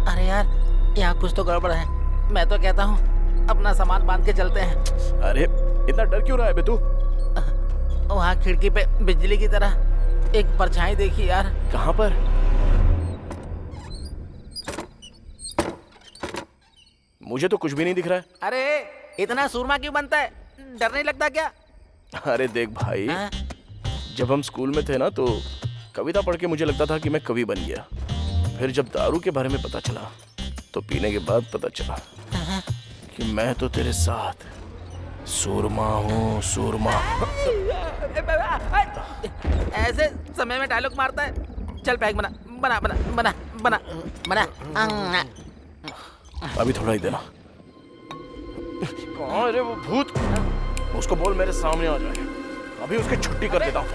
अरे यार, यहाँ कुछ तो गड़बड़ है। मैं तो कहता हूँ अपना सामान बांध के चलते हैं। अरे इतना डर क्यों रहा है बे तू? वहाँ खिड़की पे बिजली की तरह एक परछाई देखी यार। कहाँ पर? मुझे तो कुछ भी नहीं दिख रहा है। अरे इतना सूरमा क्यों बनता है? डर नहीं लगता क्या? अरे देख भाई, जब हम स्कूल में थे ना तो कविता पढ़ के मुझे लगता था कि मैं कवि बन गया। फिर जब दारू के बारे में पता चला तो पीने के बाद पता चला कि मैं तो तेरे साथ सूरमा हूँ, सूरमा। ऐसे समय में डायलॉग मारता है। चल पैक बना बना बना बना बना बना। अभी थोड़ा ही देना। कहाँ? अरे वो भूत, उसको बोल मेरे सामने आ जाए। अभी उसकी छुट्टी कर देता हूँ।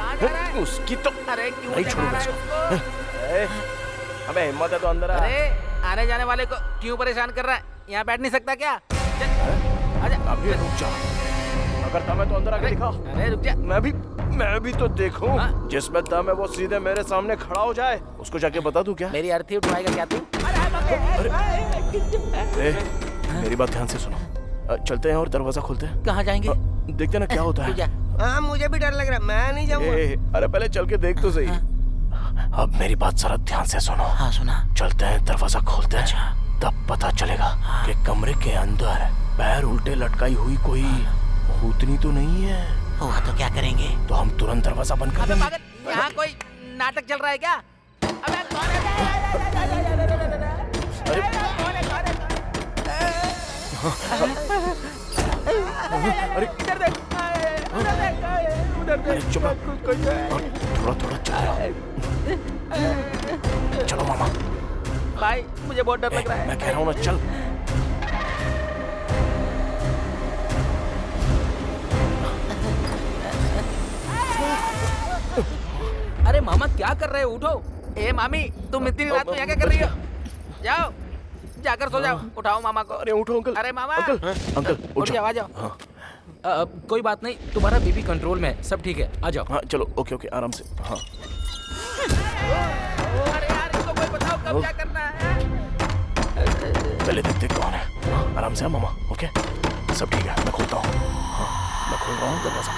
उसकी तो नहीं छोड़ूंगा इसको। अबे हिम्मत है तो अंदर आ। अरे आने जाने वाले को क्यों परेशान कर रहा है? यहाँ बैठ नहीं सकता क्या? आजा। अभी रुक जा, अगर दम है तो अंदर आके दिखा। अरे रुक जा। मैं भी तो देखूं। जिसमें दम है वो सीधे मेरे सामने खड़ा हो जाए। उसको जाके बता दूं क्या? मेरी अर्थी उठवाएगा क्या तू? मेरी बात ध्यान से सुनो। चलते हैं और दरवाजा खोलते हैं। कहाँ जाएंगे? देखते ना क्या होता है। हाँ, मुझे भी डर लग रहा है, मैं नहीं जाऊंगा। अरे पहले चल के देख तो सही। अब मेरी बात जरा ध्यान से सुनो। हाँ सुना। चलते हैं, दरवाजा खोलते हैं, तब पता चलेगा कि कमरे के अंदर पैर उल्टे लटकाई हुई कोई भूतनी तो नहीं है। हुआ तो क्या करेंगे? तो हम तुरंत दरवाजा बंद कर देंगे। यहाँ कोई नाटक चल रहा है क्या? अबे कौन है? अरे इधर देख, उधर देख, उधर देख। चुप थोड़ा थोड़ा चलो मामा। भाई मुझे बहुत डर लग रहा है। मैं कह रहा हूँ ना, चल। अरे मामा क्या कर रहे हो? उठो। ए मामी, तुम इतनी रात में यहाँ क्या कर रही हो? जाओ, जाकर सो जाओ। उठाओ मामा को। अरे उठो अंकल। अरे मामा। अंकल उठ जाओ, आ जाओ। कोई बात नहीं, तुम्हारा बीपी कंट्रोल में है, सब ठीक है, आ जाओ। हाँ चलो, ओके आराम से। हाँ अरे यार, इसको कोई बताओ कब क्या करना है। पहले देखते कौन है। हाँ, आराम से मामा। ओके सब ठीक है, मैं खोलता हूँ। हाँ, मैं खोल रहा हूँ दरवाजा।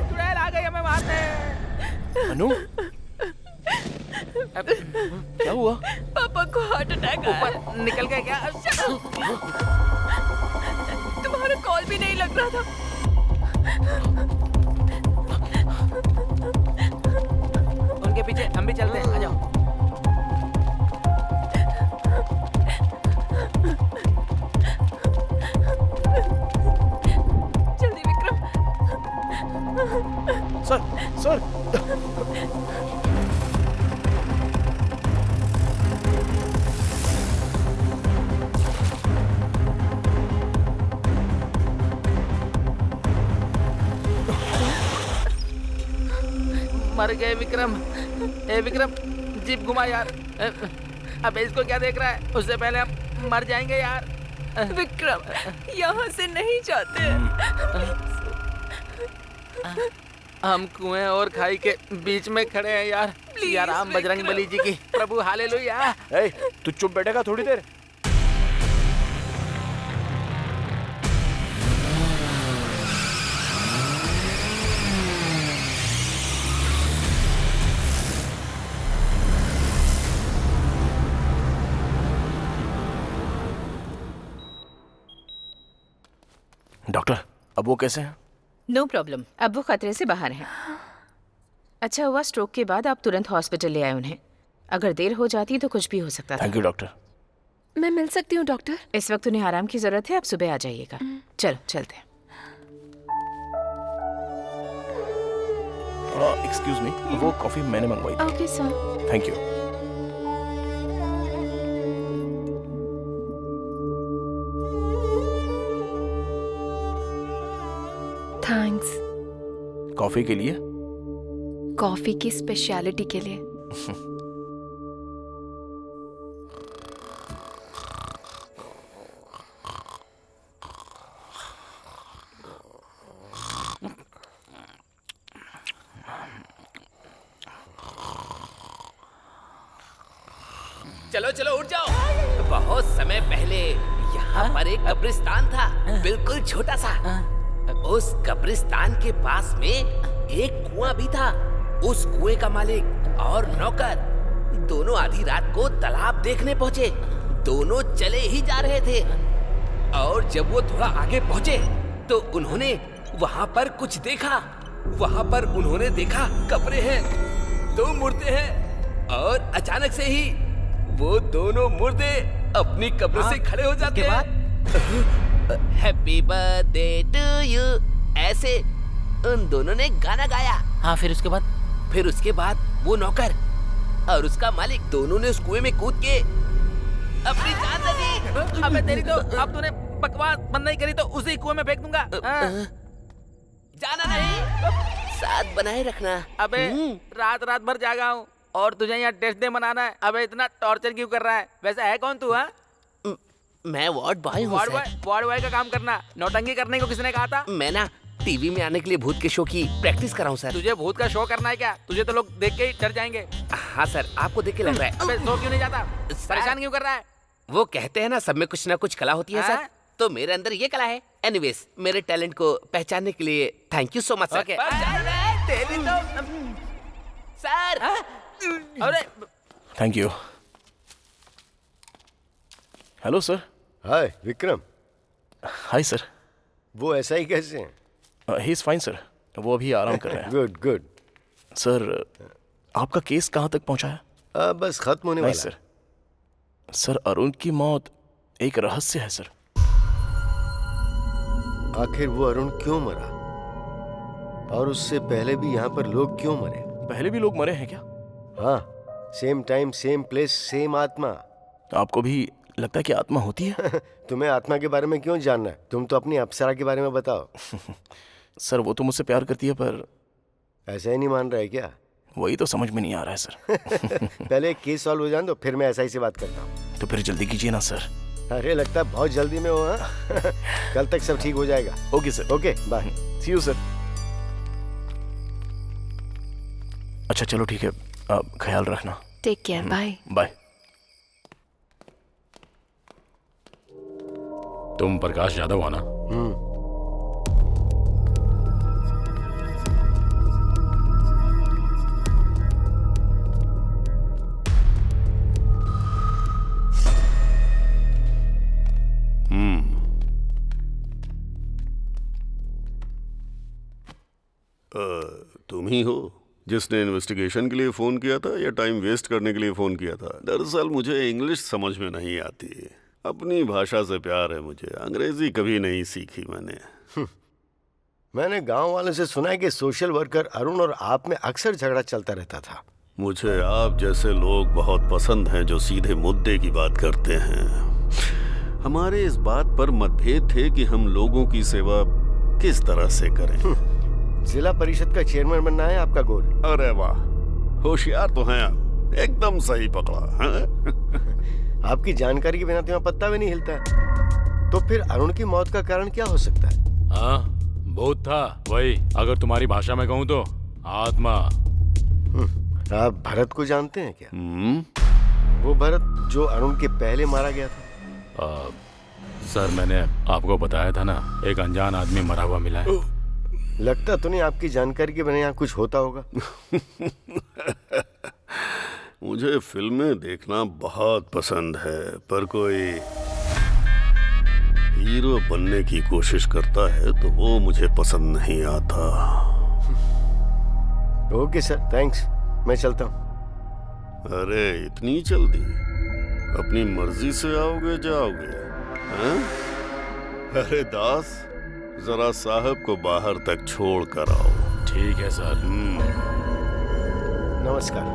चुड़ैल आ गई, हमें मारने। अनु क्या हुआ? पापा को हार्ट अटैक आया। ऊपर निकल गए क्या? तुम्हारा कॉल भी नहीं लग रहा था। उनके पीछे हम भी चलते हैं, आ जाओ। जल्दी विक्रम। सर मर गए विक्रम। ए विक्रम, जीप घुमा यार। अबे इसको क्या देख रहा है? उससे पहले हम मर जाएंगे यार। विक्रम, यहाँ से नहीं जाते। हम कुएं और खाई के बीच में खड़े हैं यार। या राम बजरंग बली जी की प्रभु हालेलुया। तू चुप बैठेगा थोड़ी देर? डॉक्टर, अब वो कैसे हैं? नो प्रॉब्लम, अब वो खतरे से बाहर हैं। अच्छा हुआ स्ट्रोक के बाद आप तुरंत हॉस्पिटल ले आए उन्हें। अगर देर हो जाती तो कुछ भी हो सकता था। Thank you doctor. मैं मिल सकती हूँ डॉक्टर? इस वक्त उन्हें आराम की जरूरत है, आप सुबह आ जाइएगा। चलो चलते हैं। एक्सक्यूज मी, वो कॉफी मैंने मंगवाई थी। Okay sir. Thank you. Thanks. Coffee के लिए? कॉफी की स्पेशलिटी के लिए। चलो चलो उठ जाओ। बहुत समय पहले यहाँ पर एक कब्रिस्तान था, बिल्कुल छोटा सा। उस कब्रिस्तान के पास में एक कुआं भी था। उस कुएं का मालिक और नौकर दोनों आधी रात को तालाब देखने पहुंचे। दोनों चले ही जा रहे थे और जब वो थोड़ा आगे पहुंचे तो उन्होंने वहां पर कुछ देखा। वहां पर उन्होंने देखा कब्रें हैं, 2 मुर्दे हैं और अचानक से ही वो दोनों मुर्दे अपनी कब्र से खड़े हो जाते हैं। हैप्पी बर्थडे टू यू, ऐसे उन दोनों ने गाना गाया। हाँ, फिर उसके बाद वो नौकर और उसका मालिक दोनों ने उस कुएं में कूद के अपनी जान दे दी। अबे तेरी तो, अब तूने बकवास बंद नहीं करी तो उसी कुएं में फेंक दूंगा। जाना नहीं, साथ बनाए रखना। अबे रात रात भर जागा हूँ और तुझे यहाँ टेस्ट डे मनाना है। अबे इतना टॉर्चर क्यों कर रहा है? वैसे है कौन तू? हाँ, मैं वार्ड बॉय हूँ। वार्ड बॉय का काम करना, नौटंकी करने को किसने कहा था? मैं ना टीवी में आने के लिए भूत के शो की प्रैक्टिस कर रहा हूँ सर। तुझे भूत का शो करना है क्या? तुझे तो लोग देख के ही डर जाएंगे। हाँ सर, आपको देख के लग रहा है। अबे शो क्यों नहीं जाता? परेशान क्यों कर रहा है? वो कहते हैं ना सब में कुछ ना कुछ कला होती है सर, तो मेरे अंदर ये कला है। एनीवेज, मेरे टैलेंट को पहचानने के लिए thank you so much sir. Sir अरे thank you. Hello sir. Hi Vikram. Hi sir. वो ऐसा ही कैसे हैं? ही इज फाइन सर, वो अभी आराम कर रहे हैं। Good good. सर आपका केस कहाँ तक पहुँचा है? बस खत्म होने वाला है। सर अरुण की मौत एक रहस्य है सर। आखिर वो अरुण क्यों मरा? और उससे पहले भी यहाँ पर लोग क्यों मरे? पहले भी लोग मरे हैं क्या? हाँ, same time same place same आत्मा। आपको भी लगता है कि आत्मा होती है? तुम्हें आत्मा के बारे में क्यों जानना है? तुम तो अपनी अप्सरा के बारे में बताओ। सर वो तो मुझसे प्यार करती है, पर ऐसा ही नहीं मान रहा है क्या? वही तो समझ में नहीं आ रहा है सर। पहले केस सॉल्व हो जाए तो फिर मैं ऐसा ही से बात करता हूँ। तो फिर जल्दी कीजिए ना सर, अरे लगता है बहुत जल्दी में हो। हाँ? कल तक सब ठीक हो जाएगा। Okay sir. Okay bye. See you sir. अच्छा चलो ठीक है, आप ख्याल रखना। Take care. Bye bye. तुम प्रकाश यादव हो ना? तुम ही हो जिसने इन्वेस्टिगेशन के लिए फोन किया था या टाइम वेस्ट करने के लिए फोन किया था? दरअसल मुझे इंग्लिश समझ में नहीं आती। अपनी भाषा से प्यार है मुझे, अंग्रेजी कभी नहीं सीखी मैंने। मैंने गांव वालों से सुना है कि सोशल वर्कर अरुण और आप में अक्सर झगड़ा चलता रहता था। मुझे आप जैसे लोग बहुत पसंद हैं जो सीधे मुद्दे की बात करते हैं। हमारे इस बात पर मतभेद थे कि हम लोगों की सेवा किस तरह से करें। जिला परिषद का चेयरमैन बनना है आपका गोल? अरे वाह, होशियार तो हैं आप, एकदम सही पकड़ा है? आपकी जानकारी के बिना तो यहाँ पत्ता भी नहीं हिलता है। तो फिर अरुण की मौत का कारण क्या हो सकता है? हाँ, भूत था वही, अगर तुम्हारी भाषा में कहूँ तो आत्मा। आप भरत को जानते हैं क्या? वो भरत जो अरुण के पहले मारा गया था। सर मैंने आपको बताया था ना, एक अनजान आदमी मरा हुआ मिला है। लगता तो नहीं आपकी जानकारी के बिना यहाँ कुछ होता होगा। मुझे फिल्में देखना बहुत पसंद है, पर कोई हीरो बनने की कोशिश करता है तो वो मुझे पसंद नहीं आता। ओके सर, थैंक्स, मैं चलता हूँ। अरे इतनी जल्दी? अपनी मर्जी से आओगे जाओगे? हैं? अरे दास, जरा साहब को बाहर तक छोड़ कर आओ। ठीक है सर। नमस्कार।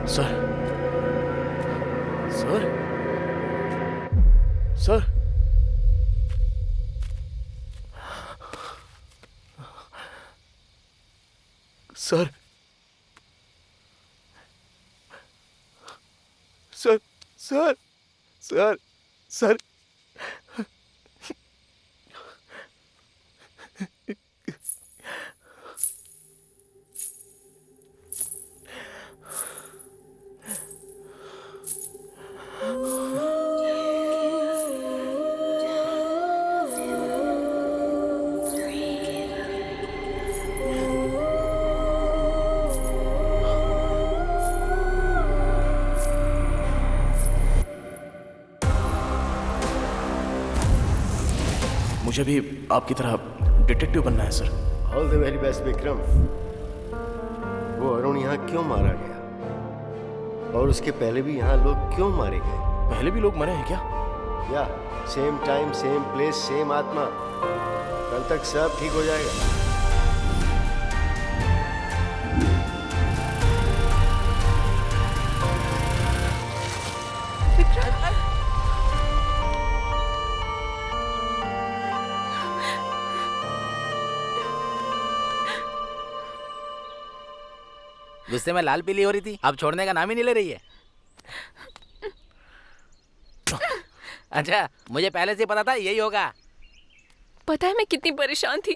Sir, sir, sir, sir, sir, sir, मुझे भी आपकी तरह डिटेक्टिव बनना है sir. All the very best Vikram. वो अरुण यहाँ क्यों मारा गया और उसके पहले भी यहाँ लोग क्यों मारे गए? पहले भी लोग मरे हैं क्या? या same time same place same आत्मा। कल तक सब ठीक हो जाएगा। गुस्से में लाल पीली हो रही थी, अब छोड़ने का नाम ही नहीं ले रही है। अच्छा, मुझे पहले से पता था यही होगा। पता है मैं कितनी परेशान थी।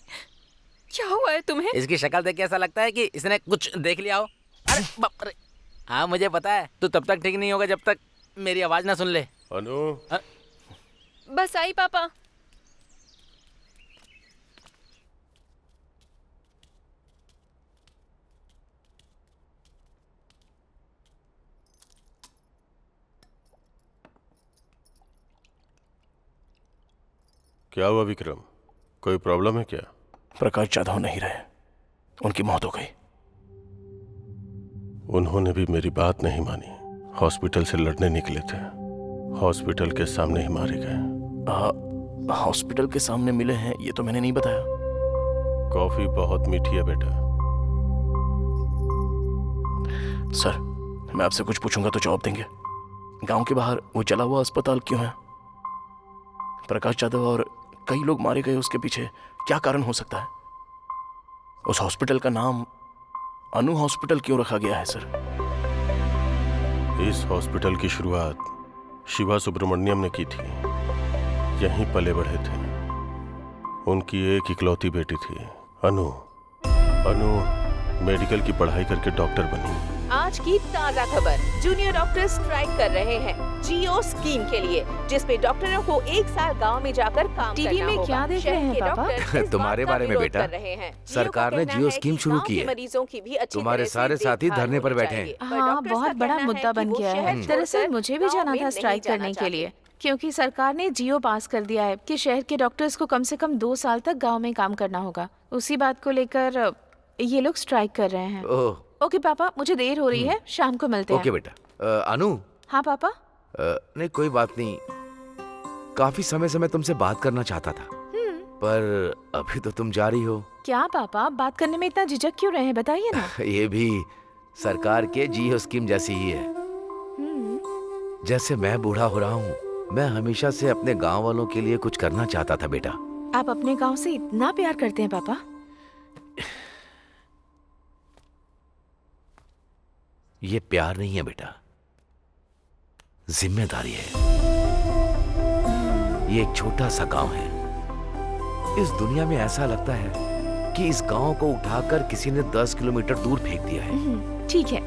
क्या हुआ है तुम्हें? इसकी शक्ल देख के ऐसा लगता है कि इसने कुछ देख लिया हो। अरे बाप रे। हाँ मुझे पता है, तू तब तक ठीक नहीं होगा जब तक मेरी आवाज ना सुन ले। अनु, बस आई पापा। क्या हुआ विक्रम? कोई प्रॉब्लम है क्या? प्रकाश जाधव नहीं रहे, उनकी मौत हो गई। उन्होंने भी मेरी बात नहीं मानी। हॉस्पिटल से लड़ने निकले थे, हॉस्पिटल के सामने ही मारे गए। हॉस्पिटल के सामने मिले हैं ये तो मैंने नहीं बताया। कॉफी बहुत मीठी है बेटा। सर, मैं आपसे कुछ पूछूंगा तो जवाब देंगे? गांव के बाहर वो जला हुआ अस्पताल क्यों है? प्रकाश जाधव और कई लोग मारे गए, उसके पीछे क्या कारण हो सकता है? उस हॉस्पिटल का नाम अनु हॉस्पिटल क्यों रखा गया है सर? इस हॉस्पिटल की शुरुआत शिवा सुब्रमण्यम ने की थी। यहीं पले बढ़े थे। उनकी एक इकलौती बेटी थी अनु। अनु मेडिकल की पढ़ाई करके डॉक्टर बनी। आज की ताज़ा खबर, जूनियर डॉक्टर स्ट्राइक कर रहे हैं जियो स्कीम के लिए, जिसपे डॉक्टरों को 1 साल गांव में जाकर काम टीवी करना में होगा। क्या देख रहे हैं पापा? तुम्हारे बारे में बेटा, सरकार ने जियो स्कीम शुरू की है। मरीजों की भी अच्छी तुम्हारे सारे साथी धरने पर बैठे हैं। हाँ, बहुत बड़ा मुद्दा बन गया है। दरअसल मुझे भी जाना था स्ट्राइक करने के लिए, क्योंकि सरकार ने जियो पास कर दिया है कि शहर के डॉक्टर्स को कम से कम 2 साल तक गांव में काम करना होगा। उसी बात को लेकर ये लोग स्ट्राइक कर रहे हैं। ओके पापा, मुझे देर हो रही है, शाम को मिलते हैं। ओके बेटा। अनु। हाँ पापा। नहीं कोई बात नहीं, काफी समय से मैं तुमसे बात करना चाहता था, पर अभी तो तुम जा रही हो। क्या पापा, बात करने में इतना झिझक क्यों रहे हैं, बताइए ना। ये भी सरकार के जियो स्कीम जैसी ही है। जैसे मैं बूढ़ा हो रहा हूँ, मैं हमेशा से अपने गांव वालों के लिए कुछ करना चाहता था बेटा। आप अपने गांव से इतना प्यार करते हैं पापा? ये प्यार नहीं है बेटा, जिम्मेदारी है। ये एक छोटा सा गांव है। इस दुनिया में ऐसा लगता है कि इस गांव को उठाकर किसी ने 10 किलोमीटर दूर फेंक दिया है। ठीक है,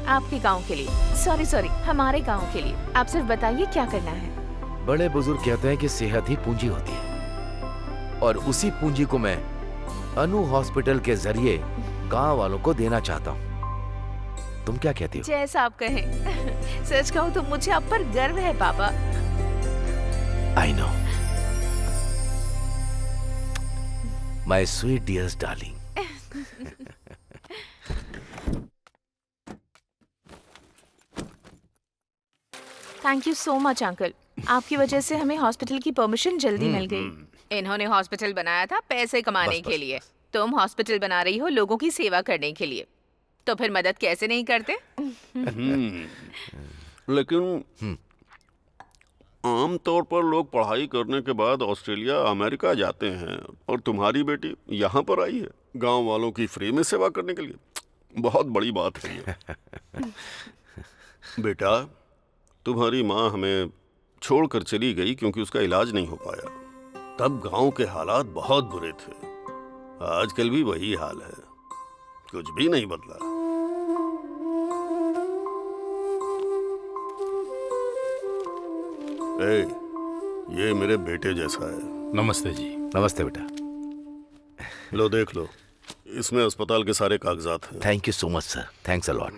आपके गांव के लिए, सॉरी हमारे गांव के लिए। आप सिर्फ बताइए क्या करना है। बड़े बुजुर्ग कहते हैं कि सेहत ही पूंजी होती है, और उसी पूंजी को मैं अनु हॉस्पिटल के जरिए गांव वालों को देना चाहता हूँ। तुम क्या कहती हो? जैसा आप कहें। सच कहूँ तो मुझे आप पर गर्व है पापा। I know my sweet dears darling. Thank you so much uncle, आपकी वजह से हमें हॉस्पिटल की परमिशन जल्दी मिल गई। इन्होंने हॉस्पिटल बनाया था पैसे कमाने के लिए, तुम हॉस्पिटल बना रही हो लोगों की सेवा करने के लिए, तो फिर मदद कैसे नहीं करते? लेकिन आम तौर पर लोग पढ़ाई करने के बाद ऑस्ट्रेलिया अमेरिका जाते हैं, और तुम्हारी बेटी यहाँ पर आई है गांव वालों की फ्री में सेवा करने के लिए। बहुत बड़ी बात है ये। बेटा, तुम्हारी माँ हमें छोड़कर चली गई क्योंकि उसका इलाज नहीं हो पाया। तब गांव के हालात बहुत बुरे थे। आजकल भी वही हाल है, कुछ भी नहीं बदला। ए, ये मेरे बेटे जैसा है। नमस्ते जी। नमस्ते बेटा। लो देख लो, इसमें अस्पताल के सारे कागजात हैं। Thank you so much sir, thanks a lot.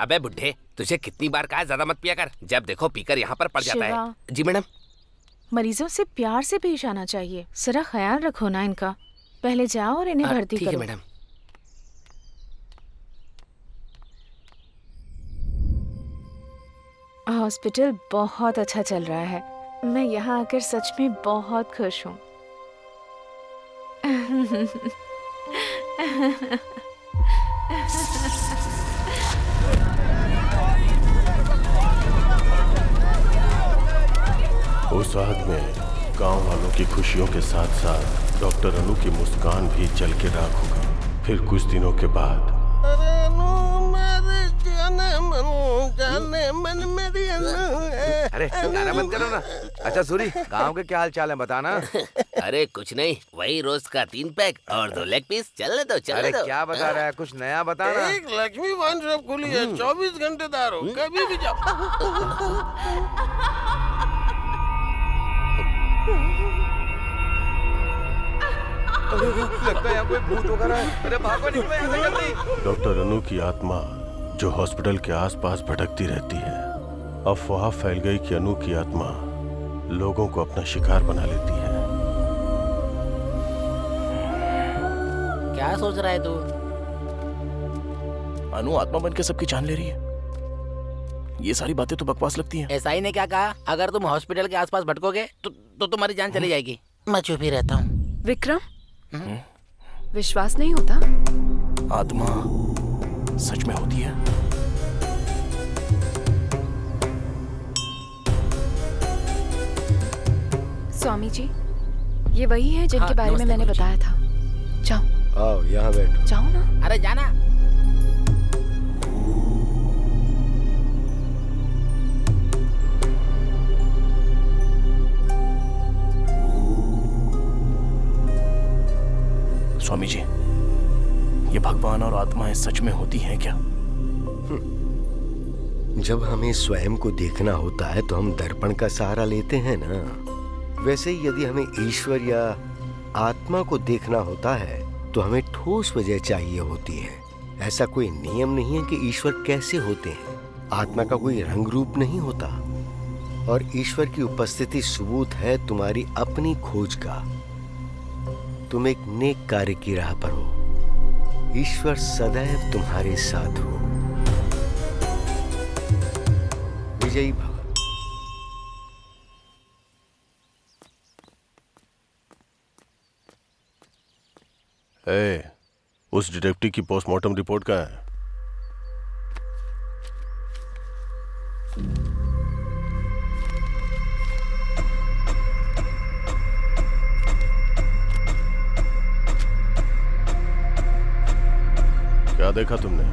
अबे बुड्ढे, तुझे कितनी बार कहा ज्यादा मत पिया कर, जब देखो पीकर यहाँ पर पड़ जाता है। जी मैडम। मरीजों से प्यार से पेश आना चाहिए। जरा ख्याल रखो ना इनका। पहले जाओ और इन्हें भर्ती ठीक है करो। मैडम। हॉस्पिटल बहुत अच्छा चल रहा है। मैं यहाँ आकर सच में बहुत खुश हूँ। उस आग में गांव वालों की खुशियों के साथ साथ डॉक्टर अनु की मुस्कान भी जल के राख हो गई। फिर कुछ दिनों के बाद अरे गाना बंद करो ना। अच्छा सूरी, गांव के क्या हाल चाल है बताना। अरे कुछ नहीं, वही रोज का 3 पैक और 2 लेग पीस। चलने दो चलने अरे दो। क्या बता रहा है, कुछ नया बताना। एक लक्ष्मी वाइन शॉप खुली है, 24 घंटे दारू, कभी भी जाओ। लगता है यहाँ कोई भूत वगैरह है। अरे भागो, निकलो यहाँ से जल्दी। डॉक्टर अनु की आत्मा जो हॉस्पिटल के आसपास भटकती रहती है, अफवाह फैल गई कि अनु की आत्मा लोगों को अपना शिकार बना लेती है। क्या सोच रहा है तू? अनु आत्मा बन के सबकी जान ले रही है। ये सारी बातें तो बकवास लगती हैं। एसआई ने क्या कहा? अगर तुम हॉस्पिटल के आसपास भटकोगे तो तुम्हारी जान चली जाएगी। मैं चुप ही रहता हूँ। विक्रम, विश्वास नहीं होता? आत्मा सच में होती है। स्वामी जी, ये वही है जिनके बारे में मैंने बताया था। जाओ। आओ यहाँ बैठो। जाओ ना। अरे जाना। स्वामी जी, ये भगवान और आत्माएं सच में होती हैं क्या? जब हमें स्वयं को देखना होता है तो हम दर्पण का सहारा लेते हैं ना। वैसे ही यदि हमें ईश्वर या आत्मा को देखना होता है तो हमें ठोस वजह चाहिए होती है। ऐसा कोई नियम नहीं है कि ईश्वर कैसे होते हैं। आत्मा का कोई रंग रूप नहीं होता और ईश्वर की उपस्थिति सबूत है तुम्हारी अपनी खोज का। तुम एक नेक कार्य की राह पर हो। ईश्वर सदैव तुम्हारे साथ हो। विजयी भव। उस डिटेक्टिव की पोस्टमार्टम रिपोर्ट का है? क्या देखा तुमने?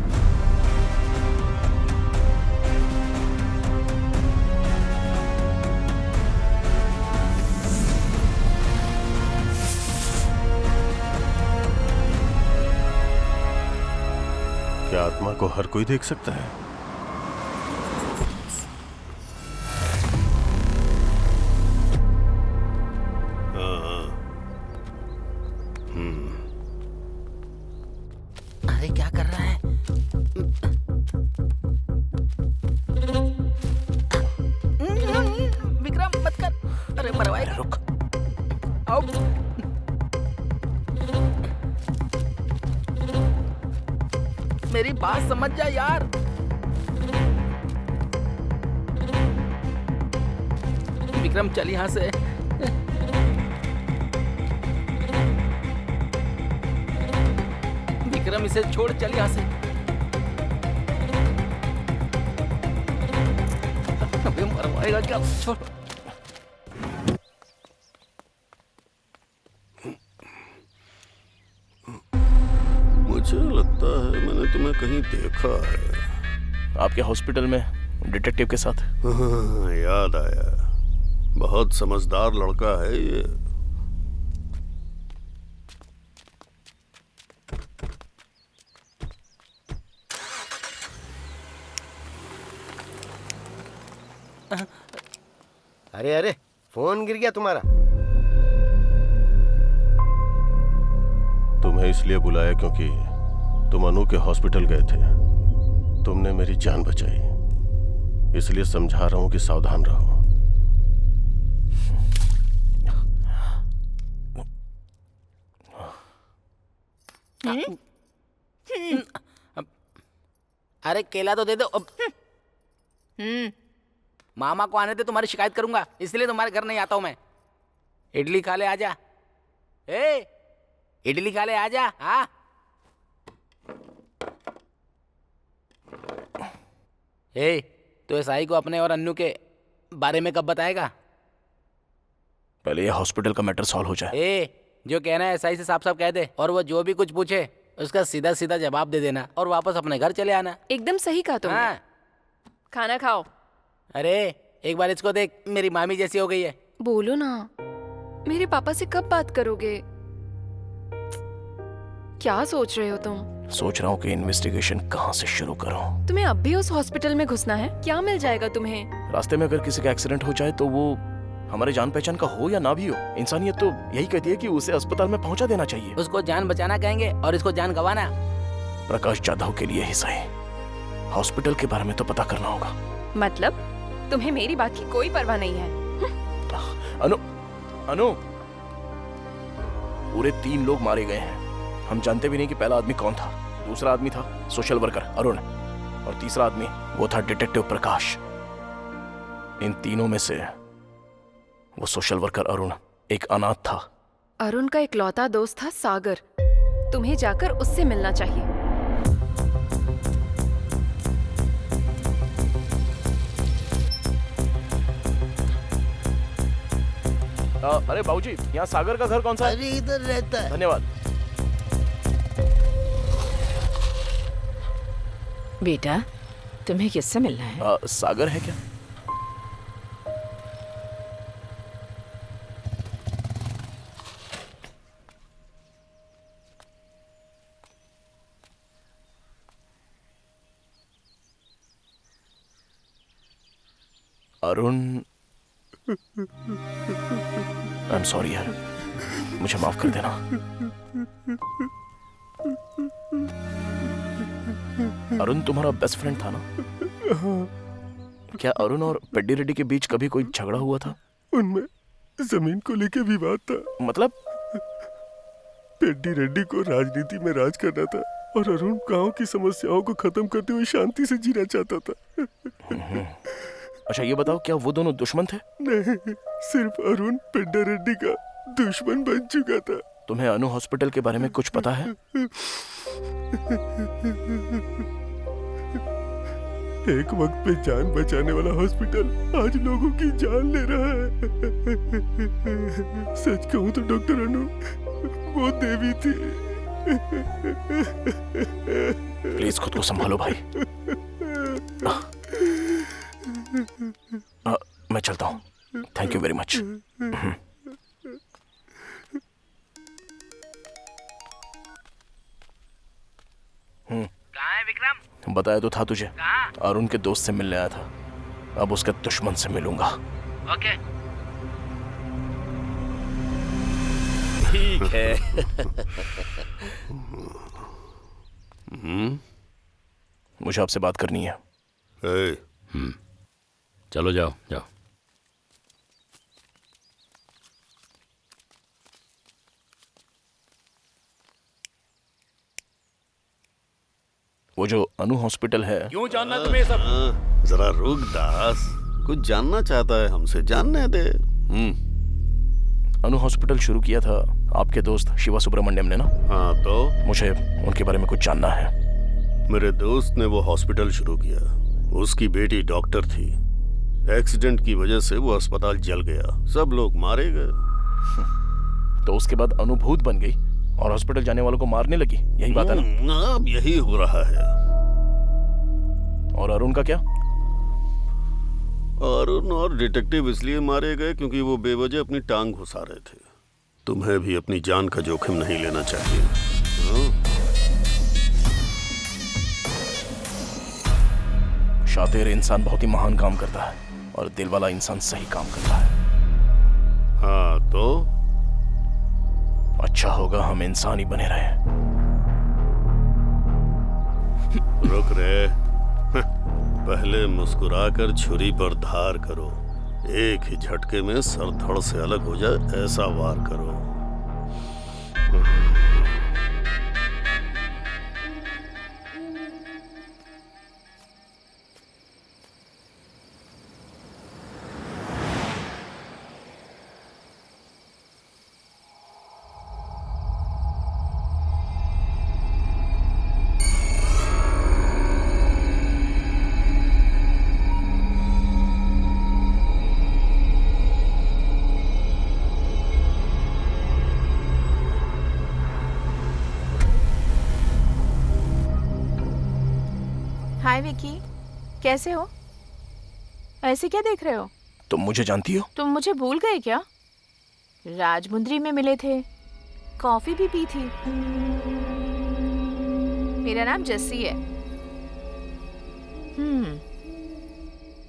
क्या आत्मा को हर कोई देख सकता है? अरे क्या कर रहा है? विक्रम मत कर। अरे मरवाए। रुक। आओ। मेरी बात समझ जा यार। विक्रम चल यहाँ से। विक्रम इसे छोड़, चल यहाँ से। अबे मरवाएगा क्या? छोड़। मुझे लगता है मैंने तुम्हें कहीं देखा है। आपके हॉस्पिटल में डिटेक्टिव के साथ। याद आया, बहुत समझदार लड़का है ये। अरे अरे, फोन गिर गया तुम्हारा। तुम्हें इसलिए बुलाया क्योंकि तुम अनु के हॉस्पिटल गए थे। तुमने मेरी जान बचाई, इसलिए समझा रहा हूं कि सावधान रहो। अरे केला तो दे दो। मामा को आने दे, तुम्हारी शिकायत करूंगा, इसलिए तुम्हारे घर नहीं आता हूं मैं। इडली खा ले, आजा। ए, इडली खा ले, आजा। हाँ ए, तो एसआई को अपने और अन्नू के बारे में कब बताएगा? पहले ये हॉस्पिटल का मैटर सॉल्व हो जाए। ए, जो कहना है एसआई से साफ साफ कह दे, और वो जो भी कुछ पूछे उसका सीधा सीधा जवाब दे देना और वापस अपने घर चले आना। एकदम सही कहा तुमने। हाँ। खाना खाओ। अरे एक बार इसको देख, मेरी मामी जैसी हो गई है। बोलो ना, मेरे पापा से कब बात करोगे? क्या सोच रहे हो तुम? सोच रहा हूँ कि इन्वेस्टिगेशन कहाँ से शुरू करूँ। तुम्हें अब भी उस हॉस्पिटल में घुसना है? क्या मिल जाएगा तुम्हें? रास्ते में अगर किसी का एक्सीडेंट हो जाए तो वो हमारे जान पहचान का हो या ना भी हो, इंसानियत तो यही कहती है कि उसे अस्पताल में पहुंचा देना चाहिए। उसको जान बचाना कहेंगे और इसको जान गंवाना। प्रकाश जाधव के लिए ही सही, हॉस्पिटल के बारे में तो पता करना होगा। मतलब तुम्हें मेरी बात की कोई परवाह नहीं है? अनु, अनु, पूरे 3 लोग मारे गए हैं। हम जानते भी नहीं कि पहला आदमी कौन था। दूसरा आदमी था सोशल वर्कर अरुण, और तीसरा आदमी वो था डिटेक्टिव प्रकाश। इन तीनों में से वो सोशल वर्कर अरुण एक अनाथ था। अरुण का इकलौता दोस्त था सागर। तुम्हें जाकर उससे मिलना चाहिए। अरे बाबूजी, यहाँ सागर का घर कौन सा है? अरे इधर रहता है। धन्यवाद। बेटा, तुम्हें किससे मिलना है? सागर है क्या? अरुण, आई एम सॉरी यार, मुझे माफ कर देना। अरुण तुम्हारा बेस्ट फ्रेंड था ना? क्या अरुण और पेड्डी रेड्डी के बीच कभी कोई झगड़ा हुआ था? उनमें जमीन को लेके विवाद था। मतलब? पेड्डी रेड्डी को राजनीति में राज करना था और अरुण गांव की समस्याओं को खत्म करते हुए शांति से जीना चाहता था। अच्छा ये बताओ, क्या वो दोनों दुश्मन थे? नहीं, सिर्फ अरुण पेड्डी रेड्डी का दुश्मन बन चुका था। तुम्हें अनु हॉस्पिटल के बारे में कुछ पता है? एक वक्त पे जान बचाने वाला हॉस्पिटल आज लोगों की जान ले रहा है। सच कहूं तो डॉक्टर अनु वो देवी थी। प्लीज खुद को संभालो भाई। मैं चलता हूँ। Thank you very much. कहाँ है विक्रम? बताया तो था तुझे, अरुण के दोस्त से मिलने आया था। अब उसके दुश्मन से मिलूंगा। ओके ठीक है। मुझे आपसे बात करनी है। चलो जाओ जाओ। वो जो अनु हॉस्पिटल है, क्यों जानना तुम्हें ये सब? जरा रुक दास, कुछ जानना चाहता है हमसे, जानने दे। अनु हॉस्पिटल शुरू किया था आपके दोस्त शिवा सुब्रमण्यम ने ना? हाँ तो? मुझे उनके बारे में कुछ जानना है। मेरे दोस्त ने वो हॉस्पिटल शुरू किया। उसकी बेटी डॉक्टर थी। एक्सीडेंट की वजह से वो अस्पताल जल गया, सब लोग मारे गए। तो उसके बाद अनुभूत बन गई और हॉस्पिटल जाने वालों को मारने लगी, यही बात है ना? अब यही हो रहा है। और अरुण का क्या? अरुण और डिटेक्टिव इसलिए मारे गए क्योंकि वो बेवजह अपनी टांग घुसा रहे थे। तुम्हें भी अपनी जान का जोखिम नहीं लेना चाहिए। शातिर इंसान बहुत ही महान काम करता है और दिल वाला इंसान सही काम करता है। हाँ तो? अच्छा होगा हम इंसान ही बने रहे। रुक रे। पहले मुस्कुराकर छुरी पर धार करो, एक ही झटके में सर धड़ से अलग हो जाए ऐसा वार करो। हाय विकी, कैसे हो? ऐसे क्या देख रहे हो? तुम मुझे जानती हो? तुम मुझे भूल गए क्या? राजमुंद्री में मिले थे, कॉफी भी पी थी। मेरा नाम जस्सी है।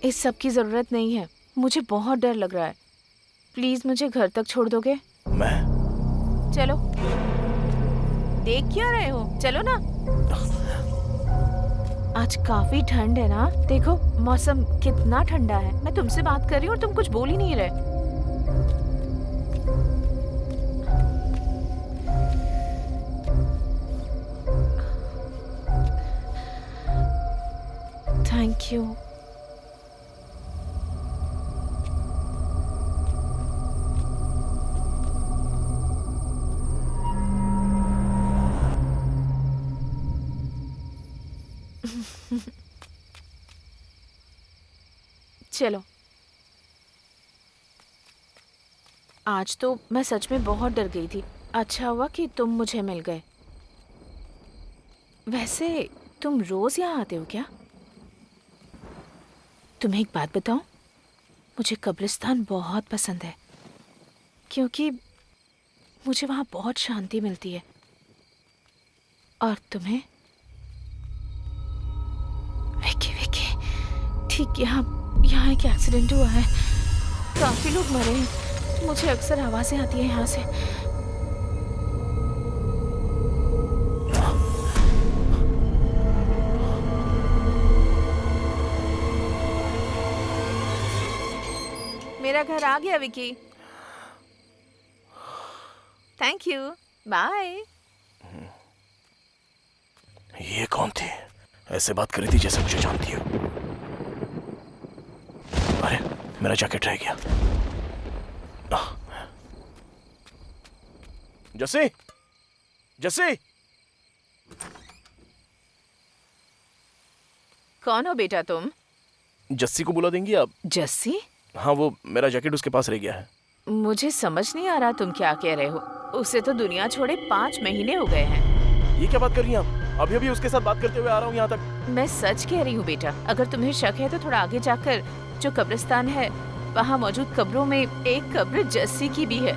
इस सब की जरूरत नहीं है, मुझे बहुत डर लग रहा है। प्लीज मुझे घर तक छोड़ दोगे? मैं? चलो। देख क्यों रहे हो? चलो ना। आज काफी ठंड है ना, देखो मौसम कितना ठंडा है। मैं तुमसे बात कर रही हूँ और तुम कुछ बोल ही नहीं रहे। Thank you. चलो, आज तो मैं सच में बहुत डर गई थी। अच्छा हुआ कि तुम मुझे मिल गए। वैसे तुम रोज यहाँ आते हो क्या? तुम्हें एक बात बताऊं, मुझे कब्रिस्तान बहुत पसंद है क्योंकि मुझे वहाँ बहुत शांति मिलती है। और तुम्हें? विकी विकी, ठीक यहाँ एक एक्सीडेंट हुआ है, काफी लोग मरे हैं। मुझे अक्सर आवाजें आती है यहाँ से। मेरा घर आ गया विकी। Thank you, bye. ये कौन थी? ऐसे बात करी थी जैसे मुझे जानती हो। अरे मेरा जैकेट रह गया। जस्सी, जस्सी। कौन हो बेटा तुम? जस्सी को बुला देंगी आप? जस्सी? हाँ, वो मेरा जैकेट उसके पास रह गया है। मुझे समझ नहीं आ रहा तुम क्या कह रहे हो। उसे तो दुनिया छोड़े 5 महीने हो गए हैं। ये क्या बात कर रही हैं आप? अभी अभी उसके साथ बात करते हुए आ रहा हूँ यहाँ तक। मैं सच कह रही हूँ बेटा। अगर तुम्हें शक है तो थोड़ा आगे जाकर जो कब्रिस्तान है, वहाँ मौजूद कब्रों में एक कब्र जस्सी की भी है।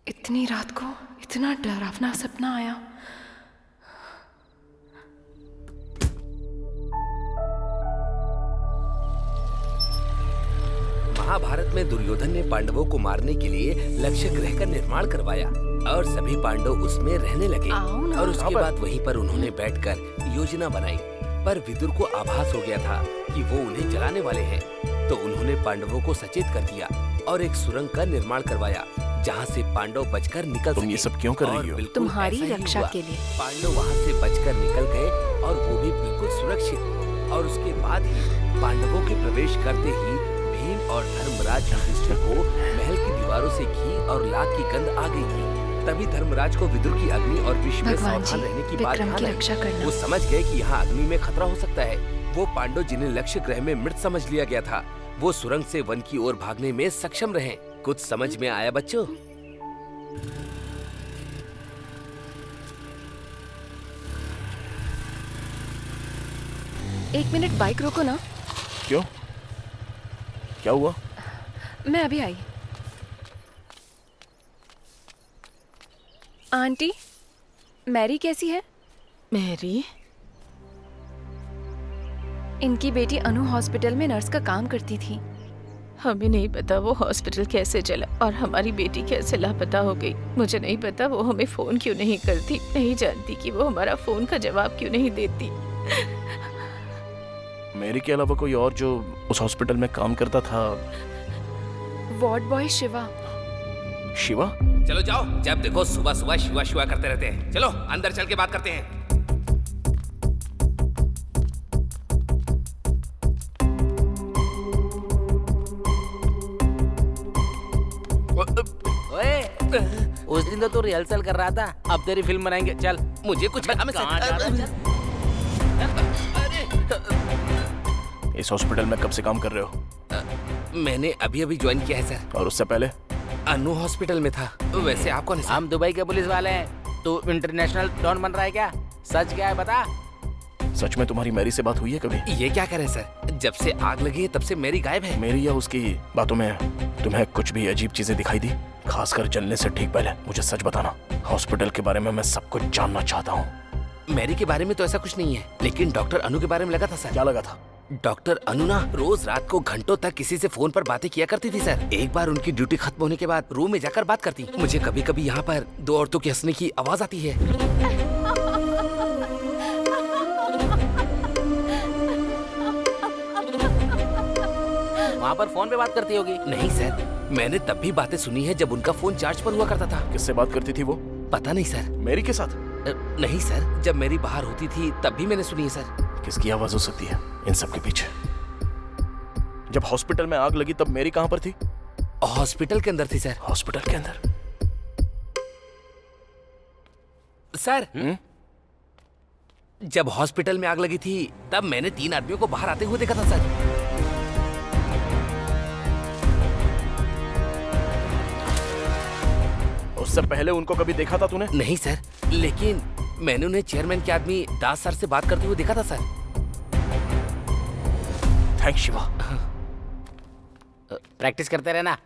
इतनी रात को इतना डरावना सपना आया। महाभारत में दुर्योधन ने पांडवों को मारने के लिए लक्ष्य ग्रह का निर्माण करवाया और सभी पांडव उसमें रहने लगे। और उसके बाद वहीं पर उन्होंने बैठकर योजना बनाई। पर विदुर को आभास हो गया था कि वो उन्हें जलाने वाले हैं, तो उन्होंने पांडवों को सचेत कर दिया और एक सुरंग का निर्माण करवाया जहाँ से पांडव बचकर निकल तुम ये सब क्यों कर रही हो? तुम्हारी रक्षा के लिए। पांडव वहाँ से बचकर निकल गए और वो भी बिल्कुल सुरक्षित। और उसके बाद ही पांडवों के प्रवेश करते ही भीम और धर्मराज युधिष्ठिर को महल की दीवारों से घी और लाख की गंध आ गई थी। तभी धर्मराज को विदुर की अग्नि और विष में सावधान रहने की बात ध्यान आई। वो समझ गए कि यहाँ अग्नि में खतरा हो सकता है। वो पांडव जिन्हें लक्ष्य ग्रह में मृत समझ लिया गया था, वो सुरंग से वन की ओर भागने में सक्षम रहे। कुछ समझ में आया बच्चों? एक मिनट बाइक रोको ना। क्यों? क्या हुआ? मैं अभी आई। आंटी, मैरी कैसी है? मैरी? इनकी बेटी अनु हॉस्पिटल में नर्स का काम करती थी। हमें नहीं पता वो हॉस्पिटल कैसे चला और हमारी बेटी कैसे लापता हो गई। मुझे नहीं पता वो हमें फोन क्यों नहीं करती, नहीं जानती कि वो हमारा फोन का जवाब क्यों नहीं देती। मेरी के अलावा कोई और जो उस हॉस्पिटल में काम करता था? Ward boy Shiva. शिवा? चलो जाओ, जब देखो सुबह सुबह शिवा शिवा करते रहते हैं। चलो अंदर चल के बात करते हैं। उस दिन तो तू रिहर्सल कर रहा था, अब तेरी फिल्म बनाएंगे। चल, मुझे कुछ इस हॉस्पिटल में कब से काम कर रहे हो? मैंने अभी अभी ज्वाइन किया है सर। और उससे पहले? अनु हॉस्पिटल में था। वैसे आप कौन है सर? हम दुबई के पुलिस वाले हैं। तू इंटरनेशनल डॉन बन रहा है क्या? सच क्या है बता। सच में तुम्हारी मैरी से बात हुई है कभी? ये क्या करें सर, जब से आग लगी है तब से मैरी गायब है। मेरी या उसकी बातों में तुम्हें कुछ भी अजीब चीजें दिखाई दी? खासकर जलने से ठीक पहले मुझे सच बताना। हॉस्पिटल के बारे में मैं सब कुछ जानना चाहता हूँ। मैरी के बारे में तो ऐसा कुछ नहीं है, लेकिन डॉक्टर अनु के बारे में लगा था सर। क्या लगा था? डॉक्टर अनु ना रोज रात को घंटों तक किसी से फोन पर बातें किया करती थी सर। एक बार उनकी ड्यूटी खत्म होने के बाद रूम में जाकर बात करती। मुझे कभी कभी यहाँ पर दो औरतों के हंसने की आवाज आती है। वहाँ पर फोन पे बात करती होगी। नहीं सर, मैंने तब भी बातें सुनी है जब उनका फोन चार्ज पर हुआ करता था। किससे बात करती थी वो? पता नहीं सर। मैरी के साथ? नहीं सर, जब मेरी बाहर होती थी तब भी मैंने सुनी है सर। किसकी आवाज हो सकती है इन सब के पीछे? जब हॉस्पिटल में आग लगी तब मैरी कहाँ पर थी? हॉस्पिटल के अंदर थी सर। हॉस्पिटल के अंदर? सर जब हॉस्पिटल में आग लगी थी तब मैंने 3 आदमियों को बाहर आते हुए देखा था सर। उससे पहले उनको कभी देखा था तूने? नहीं सर, लेकिन मैंने उन्हें चेयरमैन के आदमी दास सर से बात करते हुए देखा था सर। थैंक्स शिवा। प्रैक्टिस करते रहना।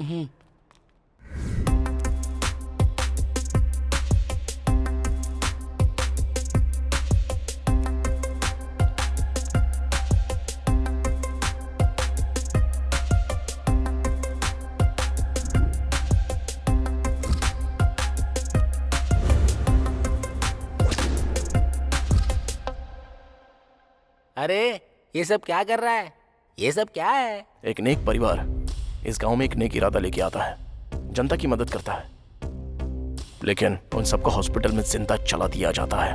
अरे ये सब क्या कर रहा है? ये सब क्या है? एक नेक परिवार इस गांव में एक नेक इरादा लेके आता है, जनता की मदद करता है, लेकिन उन सबको हॉस्पिटल में जिंदा चला दिया जाता है।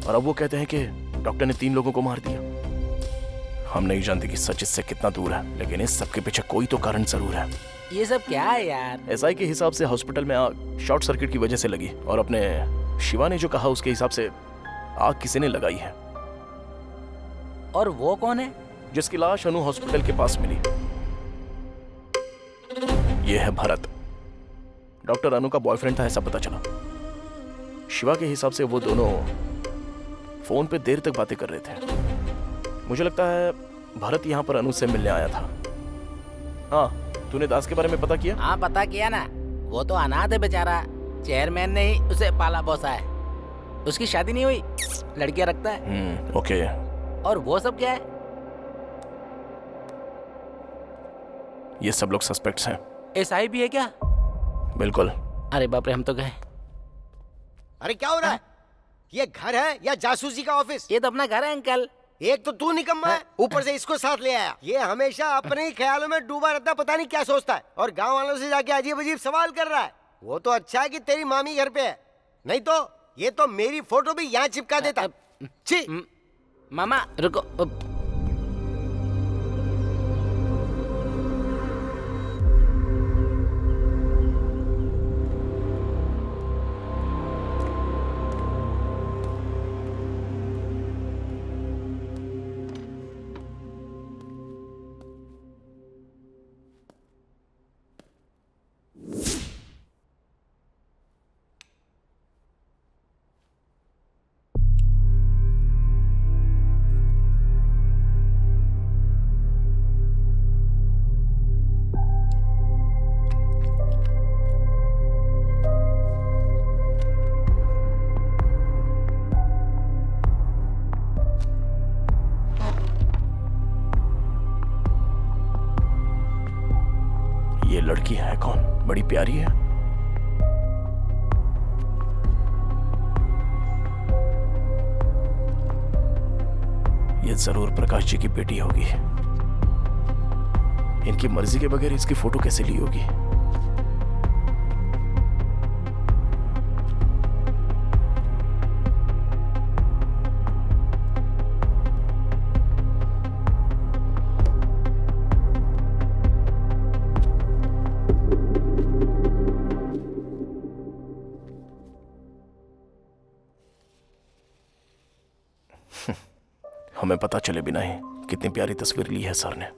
और अब वो कहते हैं कि डॉक्टर ने 3 लोगों को मार दिया। हम नहीं जानते कि सच इससे कितना दूर है, लेकिन इस सब के पीछे कोई तो कारण जरूर है। ये सब क्या है यार? एसआई के हिसाब से हॉस्पिटल में आग शॉर्ट सर्किट की वजह से लगी, और अपने शिवा ने जो कहा उसके हिसाब से आग किसी ने लगाई है। और वो कौन है? जिसकी लाश अनु हॉस्पिटल के पास मिली। ये है भरत, डॉक्टर अनु का बॉयफ्रेंड था ऐसा पता चला। शिवा के हिसाब से वो दोनों फोन पे देर तक बातें कर रहे थे। मुझे लगता है भरत यहाँ पर अनु से मिलने आया था। हाँ, तूने दास के बारे में पता किया? हाँ पता किया ना, वो तो अनाथ है बेचारा। चेयरमैन ने ही उसे पाला पोसा है। उसकी शादी नहीं हुई, लड़कियां रखता है। ओके। और वो सब क्या है? ये सब लोग सस्पेक्ट्स हैं। एसआई भी है क्या? बिल्कुल। अरे बाप रे, हम तो गए। अरे क्या हो रहा है? ये घर है या जासूसी का ऑफिस? ये तो अपना घर है अंकल। एक तो तू निकम्मा है, ऊपर से इसको साथ ले आया। ये हमेशा अपने ही ख्यालों में डूबा रहता, पता नहीं क्या सोचता है, और गांव वालों से जाके अजीब अजीब सवाल कर रहा है। वो तो अच्छा है कि तेरी मामी घर पे है, नहीं तो ये तो मेरी फोटो भी यहाँ चिपका देता। छी। मामा रुको। ये लड़की है कौन? बड़ी प्यारी है। ये जरूर प्रकाश जी की बेटी होगी। इनकी मर्जी के बगैर इसकी फोटो कैसे ली होगी? हमें पता चले बिना ही कितनी प्यारी तस्वीर ली है सर ने।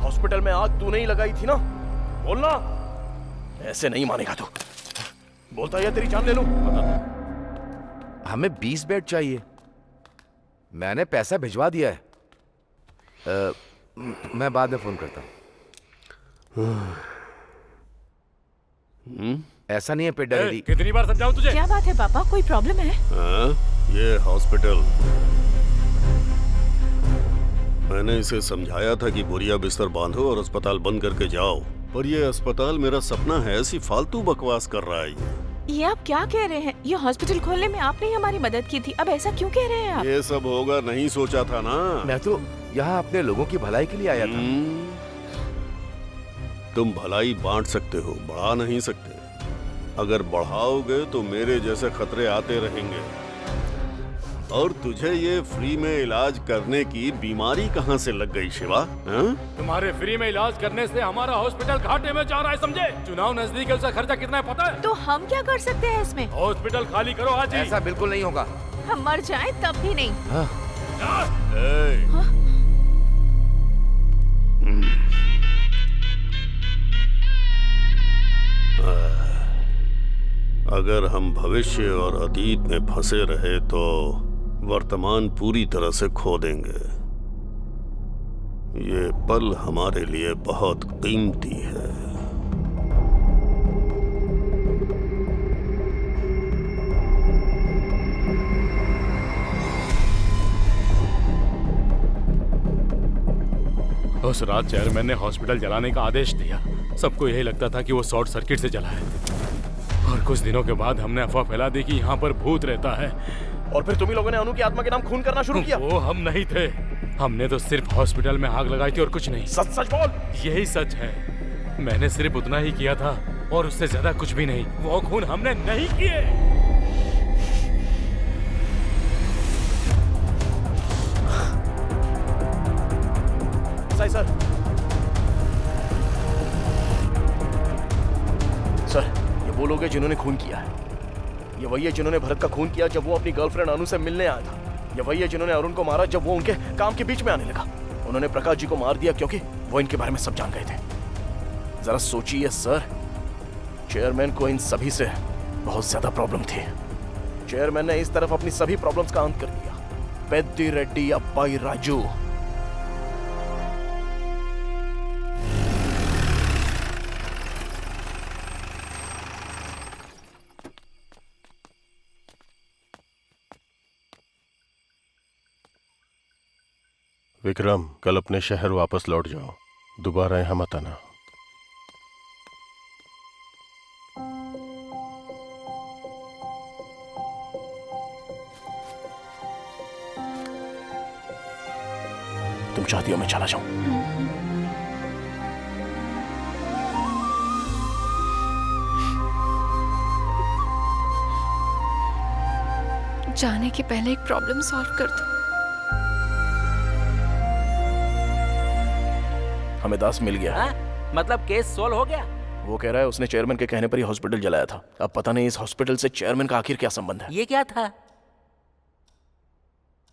हॉस्पिटल में आग तू नहीं लगाई थी ना? बोलना। ऐसे नहीं मानेगा तू। बोलता है तेरी जान ले लूं। हमें 20 बेड चाहिए। मैंने पैसा भिजवा दिया है। मैं बाद में फोन करता हूँ। ऐसा नहीं है पेट डैडी। कितनी बार समझाऊं तुझे? क्या बात है पापा, कोई प्रॉब्लम है? ये हॉस्पिटल, मैंने इसे समझाया था कि बोरिया बिस्तर बांधो और अस्पताल बंद करके जाओ, पर ये अस्पताल मेरा सपना है, ऐसी फालतू बकवास कर रहा है ये आप क्या कह रहे हैं? ये हॉस्पिटल खोलने में आपने ही हमारी मदद की थी, अब ऐसा क्यों कह रहे हैं आप? ये सब होगा नहीं सोचा था ना। मैं तो यहाँ अपने लोगों की भलाई के लिए आया था। तुम भलाई बांट सकते हो, बढ़ा नहीं सकते। अगर बढ़ाओगे तो मेरे जैसे खतरे आते रहेंगे। और तुझे ये फ्री में इलाज करने की बीमारी कहाँ से लग गई शिवा? तुम्हारे फ्री में इलाज करने से हमारा हॉस्पिटल घाटे में जा रहा है, समझे? चुनाव नजदीक है, उसका खर्चा कितना है पता है? तो हम क्या कर सकते हैं इसमें? हॉस्पिटल खाली करो आज ही। ऐसा बिल्कुल नहीं होगा। हम मर जाएं तब भी नहीं। अगर हम भविष्य और अतीत में फंसे रहे तो वर्तमान पूरी तरह से खो देंगे। ये पल हमारे लिए बहुत कीमती है। उस रात चेयरमैन ने हॉस्पिटल जलाने का आदेश दिया। सबको यही लगता था कि वो शॉर्ट सर्किट से जला है, और कुछ दिनों के बाद हमने अफवाह फैला दी कि यहाँ पर भूत रहता है। और फिर तुम ही लोगों ने अनु की आत्मा के नाम खून करना शुरू किया। वो हम नहीं थे, हमने तो सिर्फ हॉस्पिटल में आग लगाई थी और कुछ नहीं। सच सच बोल। यही सच है, मैंने सिर्फ उतना ही किया था और उससे ज्यादा कुछ भी नहीं। वो खून हमने नहीं किए। सर सर, ये वो लोग हैं जिन्होंने खून किया है। ये वही है जिन्होंने भरत का खून किया जब वो अपनी गर्लफ्रेंड अनु से मिलने आया था। ये वही है जिन्होंने अरुण को मारा जब वो उनके काम के बीच में आने लगा। उन्होंने प्रकाश जी को मार दिया क्योंकि वो इनके बारे में सब जान गए थे। जरा सोचिए सर, चेयरमैन को इन सभी से बहुत ज्यादा प्रॉब्लम थी। चेयरमैन ने इस तरफ अपनी सभी प्रॉब्लम्स का अंत कर दिया। पेद्दी रेड्डी अब्बाई राजू, विक्रम, कल अपने शहर वापस लौट जाओ, दोबारा यहाँ मत आना। तुम चाहती हो मैं चला जाऊं? जाने के पहले एक प्रॉब्लम सॉल्व कर दो। हमें दास मिल गया। मतलब केस सोल्व हो गया? वो कह रहा है उसने चेयरमैन के कहने पर ही हॉस्पिटल जलाया था। अब पता नहीं इस हॉस्पिटल से चेयरमैन का आखिर क्या संबंध है। ये क्या था?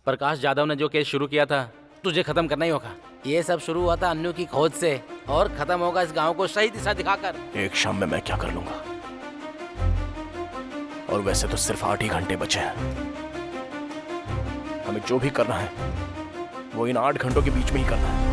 प्रकाश जाधव ने जो केस शुरू किया था तुझे खत्म करना ही होगा। ये सब शुरू हुआ था अन्नू की खोज से और खत्म होगा इस गांव को सही दिशा दिखाकर। एक शाम में मैं क्या कर लूंगा, और वैसे तो सिर्फ 8 ही घंटे बचे हैं। हमें जो भी करना है वो इन 8 घंटों के बीच में ही करना है।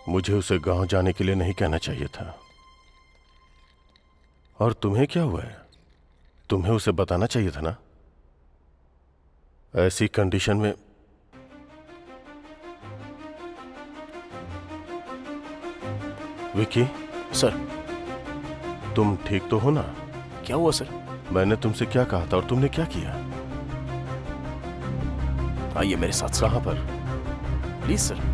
मुझे उसे गांव जाने के लिए नहीं कहना चाहिए था। और तुम्हें क्या हुआ है? तुम्हें उसे बताना चाहिए था ना। ऐसी कंडीशन में विकी, सर। तुम ठीक तो हो ना? क्या हुआ सर? मैंने तुमसे क्या कहा था और तुमने क्या किया? आइए मेरे साथ। कहाँ पर? Please sir.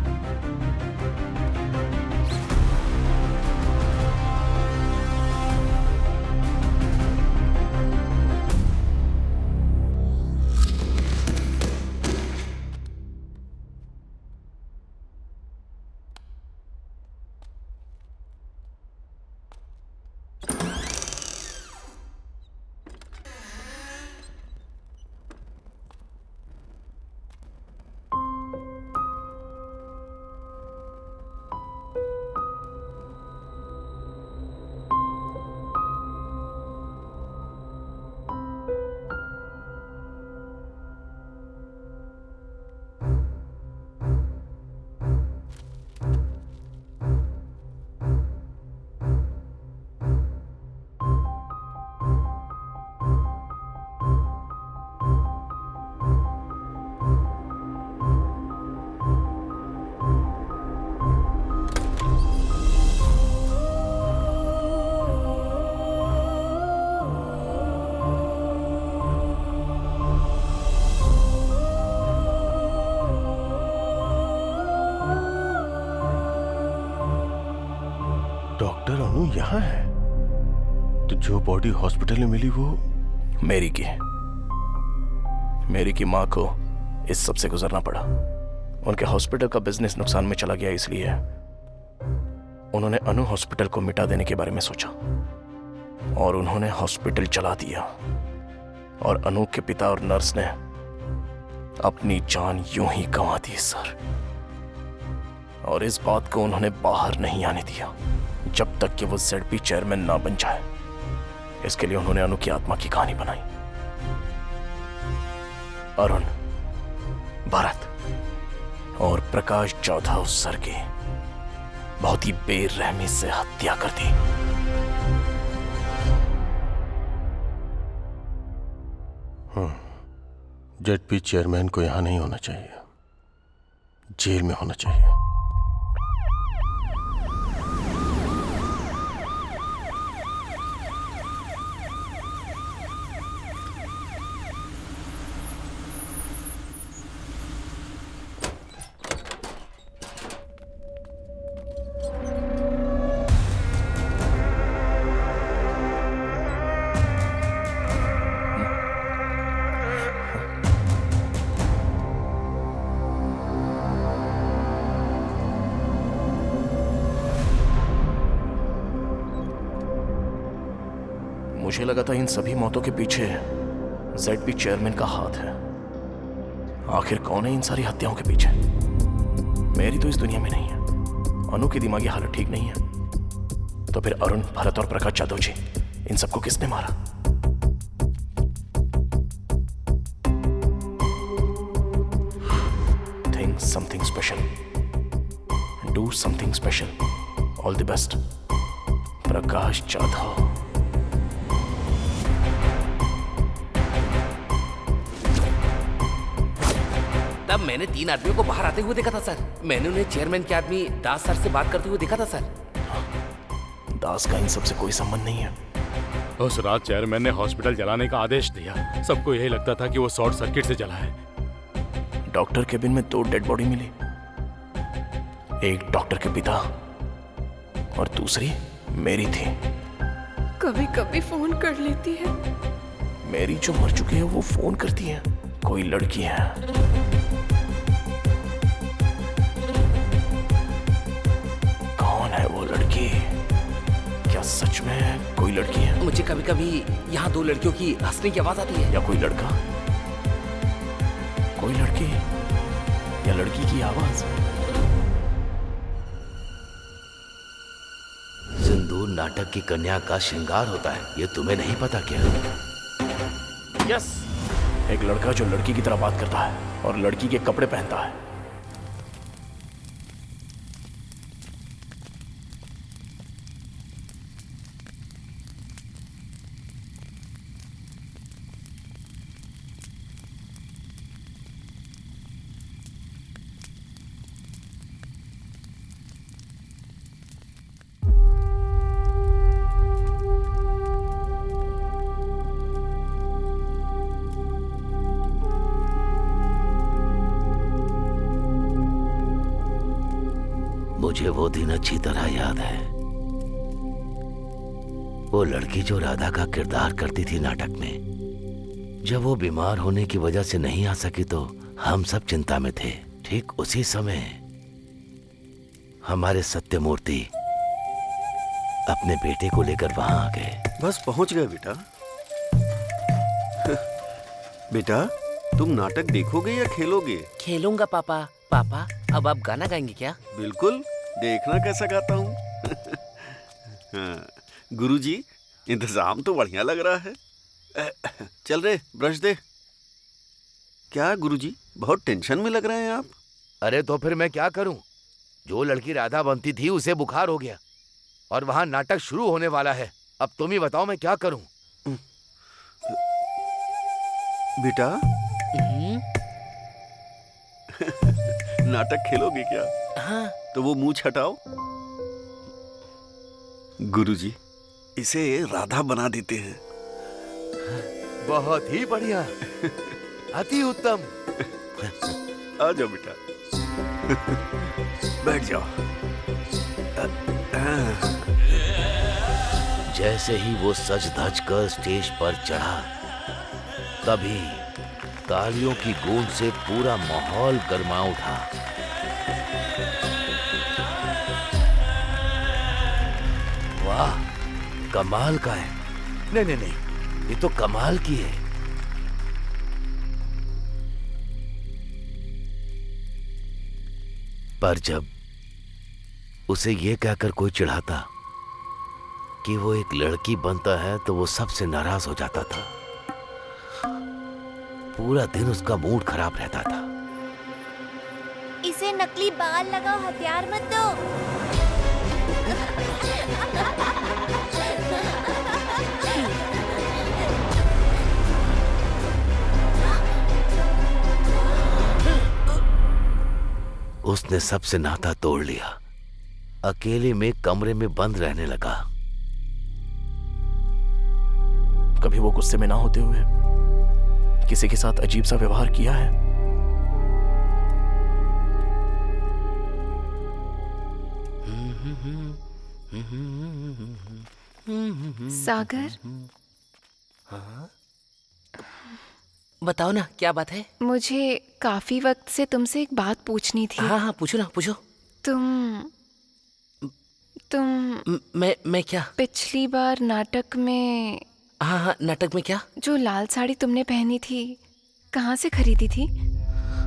डॉक्टर अनु यहाँ है? तो जो बॉडी हॉस्पिटल में मिली वो मेरी की माँ को इस सब से गुजरना पड़ा। उनके हॉस्पिटल का बिजनेस नुकसान में चला गया, इसलिए उन्होंने अनु हॉस्पिटल को मिटा देने के बारे में सोचा और उन्होंने हॉस्पिटल चला दिया। और अनु के पिता और नर्स ने अपनी जान यूं ही गंवा दी सर। और इस बात को उन्होंने बाहर नहीं आने दिया जब तक कि वो ZP चेयरमैन ना बन जाए। इसके लिए उन्होंने अनु की आत्मा की कहानी बनाई। अरुण, भरत और प्रकाश चौथा उस सर की बहुत ही बेरहमी से हत्या कर दी। ZP चेयरमैन को यहां नहीं होना चाहिए, जेल में होना चाहिए। मुझे लगा था इन सभी मौतों के पीछे ZP चेयरमैन का हाथ है। आखिर कौन है इन सारी हत्याओं के पीछे? मेरी तो इस दुनिया में नहीं है। अनु की दिमागी हालत ठीक नहीं है। तो फिर अरुण, भरत और प्रकाश जाधव जी, इन सबको किसने मारा? Think something special. Do something special. All the best. Prakash Jadhav. तब मैंने 3 आदमियों को बाहर आते हुए देखा था सर। मैंने उन्हें चेयरमैन के आदमी दास सर से बात करते हुए देखा था सर। दास का इन सबसे कोई संबंध नहीं है। उस रात चेयरमैन ने हॉस्पिटल जलाने का आदेश दिया। सबको यही लगता था कि वो शॉर्ट सर्किट से जला है। डॉक्टर केबिन में 2 डेड बॉडी मिली। एक डॉक्टर के पिता और दूसरी मेरी थी। कभी कभी फोन कर लेती है। मेरी जो मर चुकी है वो फोन करती है। कोई लड़की है। कौन है वो लड़की? क्या सच में कोई लड़की है? मुझे कभी कभी यहाँ 2 लड़कियों की हंसने की आवाज आती है। या कोई लड़का? कोई लड़की या लड़की की आवाज? सिंदूर नाटक की कन्या का श्रृंगार होता है, ये तुम्हें नहीं पता क्या? यस, एक लड़का जो लड़की की तरह बात करता है और लड़की के कपड़े पहनता है। मुझे वो दिन अच्छी तरह याद है। वो लड़की जो राधा का किरदार करती थी नाटक में, जब वो बीमार होने की वजह से नहीं आ सकी तो हम सब चिंता में थे। ठीक उसी समय हमारे सत्यमूर्ति अपने बेटे को लेकर वहां आ गए। बस पहुंच गए बेटा। बेटा तुम नाटक देखोगे या खेलोगे? खेलूंगा पापा। पापा अब आप गाना गाएंगे क्या? बिल्कुल, देखना कैसा गाता हूँ। हाँ, गुरुजी इंतजाम तो बढ़िया लग रहा है। चल रे ब्रश दे। क्या गुरुजी बहुत टेंशन में लग रहे हैं आप? अरे तो फिर मैं क्या करूं? जो लड़की राधा बनती थी उसे बुखार हो गया और वहां नाटक शुरू होने वाला है। अब तुम ही बताओ मैं क्या करूं? बेटा नाटक खेलोगे क्या? हाँ। तो वो मुंह हटाओ। गुरुजी इसे राधा बना देते हैं। बहुत ही बढ़िया, अति उत्तम। आ जाओ बेटा, बैठ जाओ। जैसे ही वो सज धज कर स्टेज पर चढ़ा, तभी तालियों की गूंज से पूरा माहौल गर्मा उठा। वाह, कमाल का है। नहीं नहीं नहीं, ये तो कमाल की है। पर जब उसे ये कहकर कोई चिढ़ाता कि वो एक लड़की बनता है तो वो सबसे नाराज हो जाता था। पूरा दिन उसका मूड खराब रहता था। इसे नकली बाल लगाओ, हथियार मत दो। उसने सबसे नाता तोड़ लिया, अकेले में कमरे में बंद रहने लगा। कभी वो गुस्से में ना होते हुए किसी के साथ अजीब सा व्यवहार किया है? सागर, हाँ? बताओ ना क्या बात है? मुझे काफी वक्त से तुमसे एक बात पूछनी थी। हाँ हाँ पूछो ना, पूछो। मैं क्या? पिछली बार नाटक में। हाँ हाँ, नाटक में क्या? जो लाल साड़ी तुमने पहनी थी, कहाँ से खरीदी थी?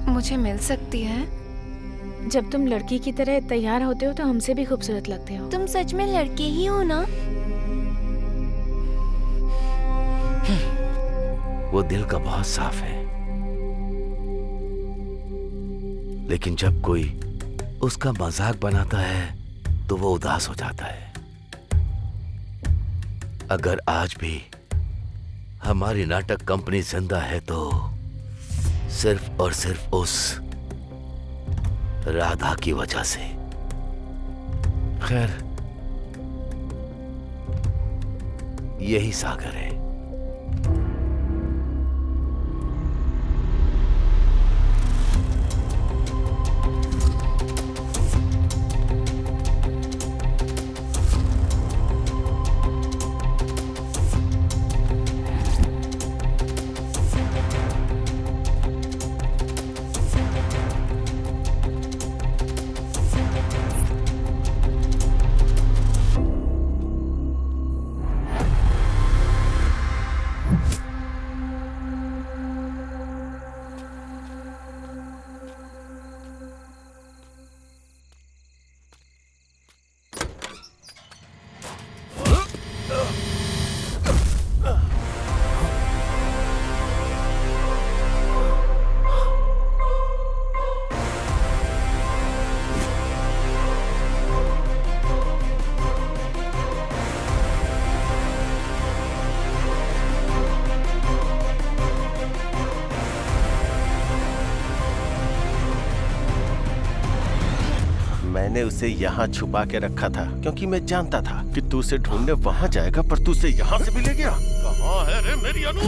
मुझे मिल सकती है? जब तुम लड़की की तरह तैयार होते हो तो हमसे भी खूबसूरत लगते हो। तुम सच में लड़के ही हो ना? वो दिल का बहुत साफ है, लेकिन जब कोई उसका मजाक बनाता है तो वो उदास हो जाता है। अगर आज भी हमारी नाटक कंपनी जिंदा है तो सिर्फ और सिर्फ उस राधा की वजह से। खैर, यही सागर है। मैंने उसे यहाँ छुपा के रखा था क्योंकि मैं जानता था कि तू उसे ढूंढने वहाँ जाएगा, पर तू उसे यहाँ से भी ले गया। कहाँ है रे मेरी अनु?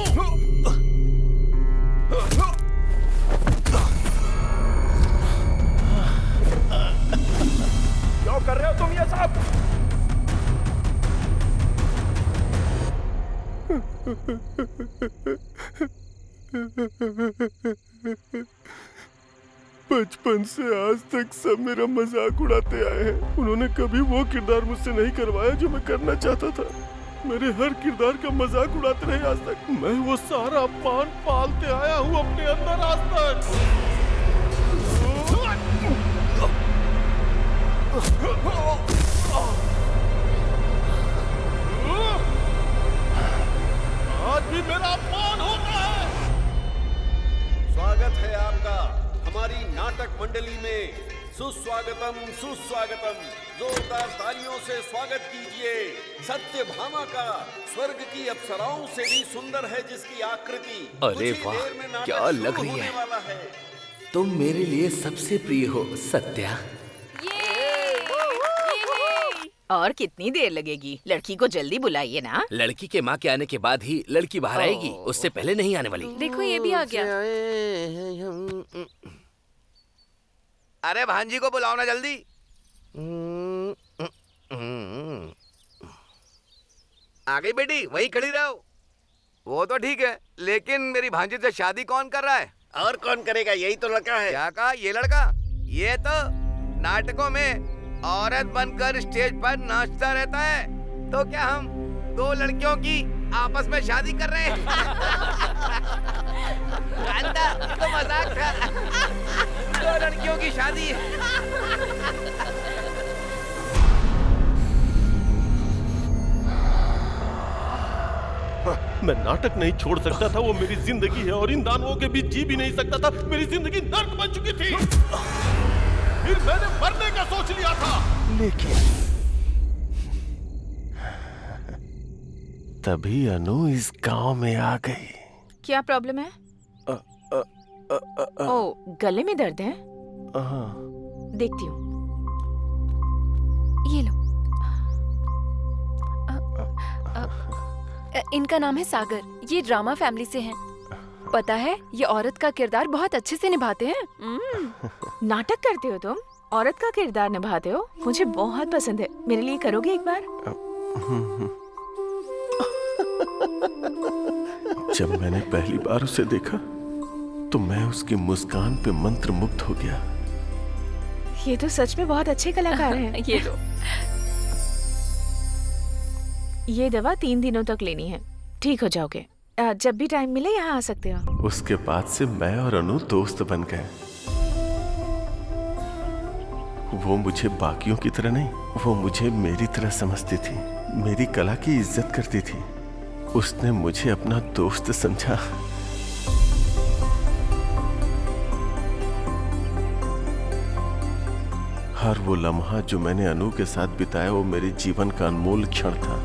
बचपन से आज तक सब मेरा मजाक उड़ाते आए हैं। उन्होंने कभी वो किरदार मुझसे नहीं करवाया जो मैं करना चाहता था। मेरे हर किरदार का मजाक उड़ाते रहे आज तक। मैं वो सारा अपमान पालते आया हूँ अपने अंदर आज तक। आज भी मेरा अपमान होता है। स्वागत है आपका हमारी नाटक मंडली में। सुस्वागतम सुस्वागतम। जोरदार तालियों से स्वागत कीजिए सत्यभामा का। स्वर्ग की अप्सराओं से भी सुंदर है जिसकी आकृति। अरे वाह, क्या लग रही है। तुम मेरे लिए सबसे प्रिय हो सत्या। और कितनी देर लगेगी? लड़की को जल्दी बुलाइए ना। लड़की के माँ के आने के बाद ही लड़की बाहर आएगी, उससे पहले नहीं आने वाली। देखो ये भी आ गया। अरे भांजी को बुलाओ ना जल्दी। आ गई बेटी, वहीं खड़ी रहो। वो तो ठीक है, लेकिन मेरी भांजी से शादी कौन कर रहा है? और कौन करेगा? यही तो लड़का है। क्या कहा? ये लड़का? ये तो नाटकों में औरत बनकर स्टेज पर नाचता रहता है। तो क्या हम दो लड़कियों की आपस में शादी कर रहे हैं? कांता, तो मजाक था। दो लड़कियों की शादी। मैं नाटक नहीं छोड़ सकता था, वो मेरी जिंदगी है और इन दानवों के बीच जी भी नहीं सकता था। मेरी जिंदगी नर्क बन चुकी थी। फिर मैंने मरने का सोच लिया था, लेकिन तभी अनु इस गांव में आ गई। क्या प्रॉब्लम है? ओ, गले में दर्द है? देखती हूँ। ये लो। इनका नाम है सागर। ये ड्रामा फैमिली से हैं। पता है, ये औरत का किरदार बहुत अच्छे से निभाते हैं। नाटक करते हो तुम? औरत का किरदार निभाते हो? मुझे बहुत पसंद है। मेरे लिए करोगे एक बार? जब मैंने पहली बार उसे देखा तो मैं उसकी मुस्कान पे मंत्रमुग्ध हो गया। ये तो सच में बहुत अच्छे कलाकार हैं। ये लो। ये दवा 3 दिनों तक लेनी है, ठीक हो जाओगे। जब भी टाइम मिले यहाँ आ सकते हो। उसके बाद से मैं और अनु दोस्त बन गए। वो मुझे बाकियों की तरह नहीं, वो मुझे मेरी तरह समझती थी, मेरी कला की इज्जत करती थी। उसने मुझे अपना दोस्त समझा। हर वो लम्हा जो मैंने अनु के साथ बिताया वो मेरे जीवन का अनमोल क्षण था।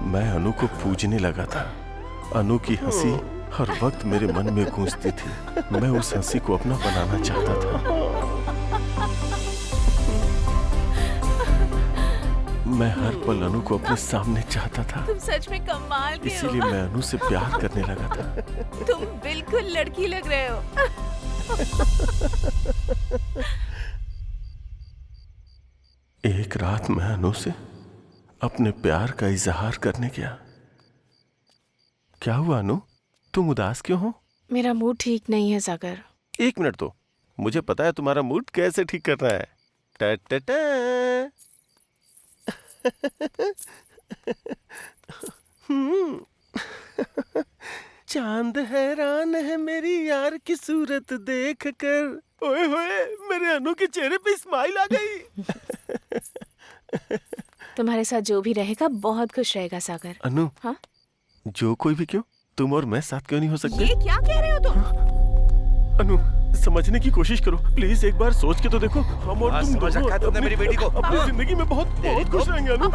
मैं अनु को पूजने लगा था। अनु की हंसी हर वक्त मेरे मन में गूंजती थी। मैं उस हंसी को अपना बनाना चाहता था। मैं हर पल अनु को अपने सामने चाहता था। तुम सच में कमाल के हो। इसीलिए मैं अनु से प्यार करने लगा था। तुम बिल्कुल लड़की लग रहे हो। एक रात मैं अनु से अपने प्यार का इजहार करने गया। क्या हुआ अनु, तुम उदास क्यों हो? मेरा मूड ठीक नहीं है सागर। 1 मिनट तो, मुझे पता है तुम्हारा मूड कैसे ठीक करना है। टा टा टा। चांद हैरान है मेरी यार की सूरत देख कर। ओए होए, मेरे अनु के चेहरे पे स्माइल आ गई। तुम्हारे साथ जो भी रहेगा बहुत खुश रहेगा सागर। अनु, हाँ? जो कोई भी क्यों, तुम और मैं साथ क्यों नहीं हो सकते? ये क्या कह रहे हो तुम? अनु, समझने की कोशिश करो प्लीज। एक बार सोच के तो देखो। हम और तुम समझ रखा है तुमने मेरी बेटी को। अपनी जिंदगी में बहुत खुश रहेंगे अनु।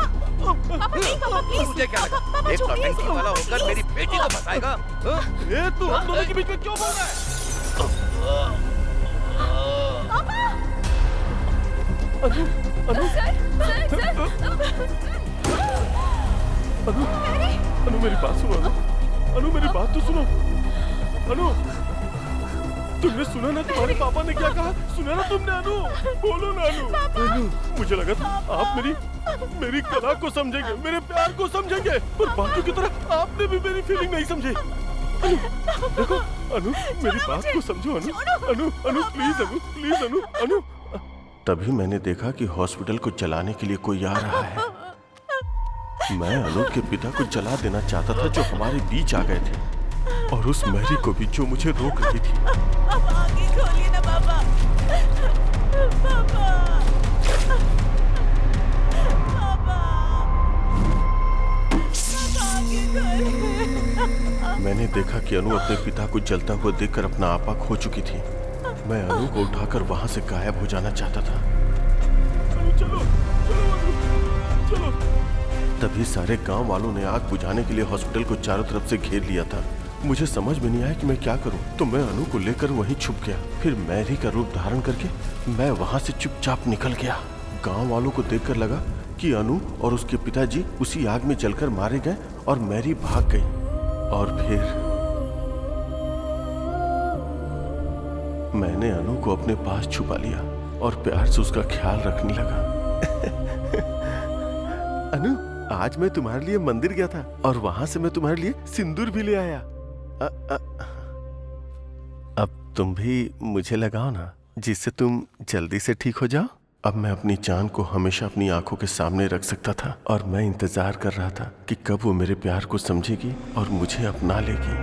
मुझे क्या लगा, एक नौटंकी वाला होकर मेरी बेटी को फंसाएगा? ये तू हम दोनों के बीच में क्यों बोल रहा है? अनु, अनु, अनु मेरी बात सुनो। अनु मेरी बात तो सुनो। अनु, तुमने सुना ना तुम्हारे पापा ने क्या कहा? सुना ना तुमने अनु? बोलो ना अनु। अनु, मुझे लगा था आप मेरी कला को समझेंगे, मेरे प्यार को समझेंगे, पर बाकियों की तरह आपने भी मेरी फीलिंग नहीं समझी। अनु, देखो अनु, मेरी बात को समझो अनु। अनु, अनु प्लीज अनु, प्लीज अनु, अनु। तभी मैंने देखा कि हॉस्पिटल को जलाने के लिए कोई आ रहा है। मैं अनु के पिता को जला देना चाहता था जो हमारे बीच आ गए थे, और उस मैरी को भी जो मुझे रोक रही थी। अब आगे खोलिए ना पापा। पापा। मैंने देखा कि अनु अपने पिता को जलता हुआ देखकर अपना आपा खो चुकी थी। मैं अनु को उठाकर वहां से गायब हो जाना चाहता था। चलो, चलो। तभी सारे गांव वालों ने आग बुझाने के लिए हॉस्पिटल को चारों तरफ से घेर लिया था। मुझे समझ में नहीं आया कि मैं क्या करूं, तो मैं अनु को लेकर वहीं छुप गया। फिर मैरी का रूप धारण करके मैं वहां से चुपचाप निकल गया। गांव वालों को देखकर लगा कि अनु और उसके पिताजी उसी आग में जलकर मारे गए और मैरी भाग गई। और फिर मैंने अनु को अपने पास छुपा लिया और प्यार से उसका ख्याल रखने लगा। अनु, आज मैं तुम्हारे लिए मंदिर गया था और वहां से मैं तुम्हारे लिए सिंदूर भी ले आया। अब तुम भी मुझे लगाओ ना, जिससे तुम जल्दी से ठीक हो जाओ। अब मैं अपनी जान को हमेशा अपनी आंखों के सामने रख सकता था, और मैं इंतजार कर रहा था कि कब वो मेरे प्यार को समझेगी और मुझे अपना लेगी।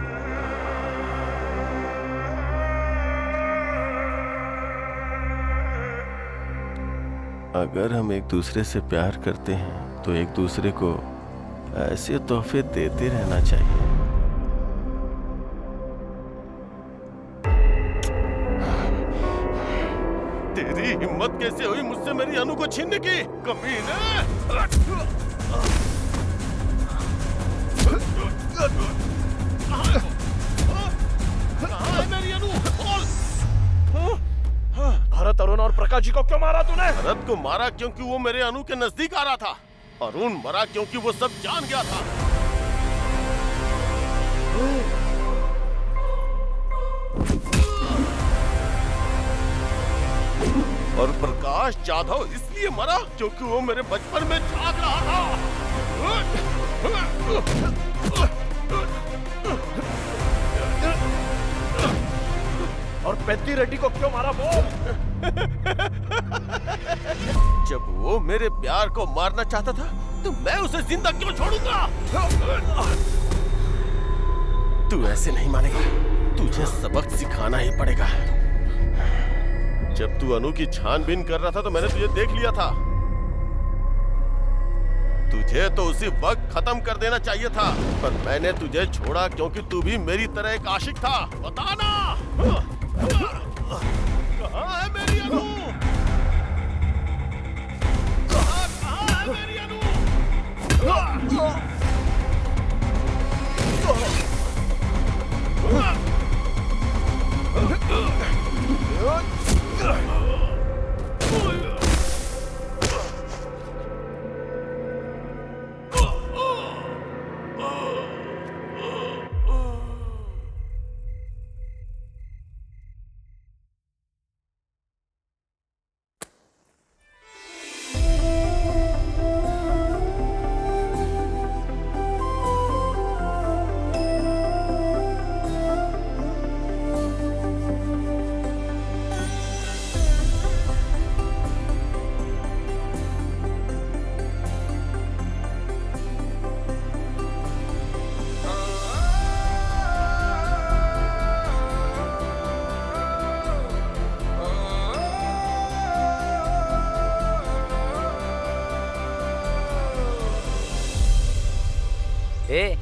अगर हम एक दूसरे से प्यार करते हैं तो एक दूसरे को ऐसे तोहफे देते रहना चाहिए। तेरी हिम्मत कैसे हुई मुझसे मेरी अनु को छीनने की, कमीने! कहाँ है मेरी अनु? भरत, अरुण और प्रकाश जी को क्यों मारा तूने? भरत को मारा क्योंकि वो मेरे अनु के नजदीक आ रहा था। अरुण मरा क्योंकि वो सब जान गया था। और प्रकाश जाधव इसलिए मरा क्योंकि वो मेरे बचपन में जाग रहा था। और पेद्दी रेड्डी को क्यों मारा वो? जब वो मेरे प्यार को मारना चाहता था तो मैं उसे जिंदा क्यों छोड़ूंगा? तू ऐसे नहीं मानेगा, तुझे सबक सिखाना ही पड़ेगा। जब तू अनु की छानबीन कर रहा था तो मैंने तुझे देख लिया था। तुझे तो उसी वक्त खत्म कर देना चाहिए था, पर मैंने तुझे छोड़ा क्योंकि तू भी मेरी तरह एक आशिक था। बताना कहाँ है मेरी अनु? कहाँ है मेरी अनु?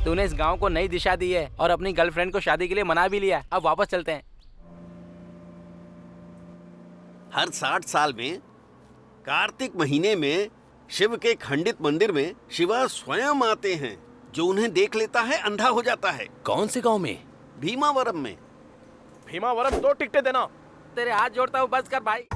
तूने इस गांव को नई दिशा दी है और अपनी गर्लफ्रेंड को शादी के लिए मना भी लिया। अब वापस चलते हैं। हर 60 साल में कार्तिक महीने में शिव के खंडित मंदिर में शिवा स्वयं आते हैं। जो उन्हें देख लेता है अंधा हो जाता है। कौन से गांव में? भीमावरम में। भीमावरम 2 टिकटें देना। तेरे हाथ जोड़ता हूँ, बस कर भाई।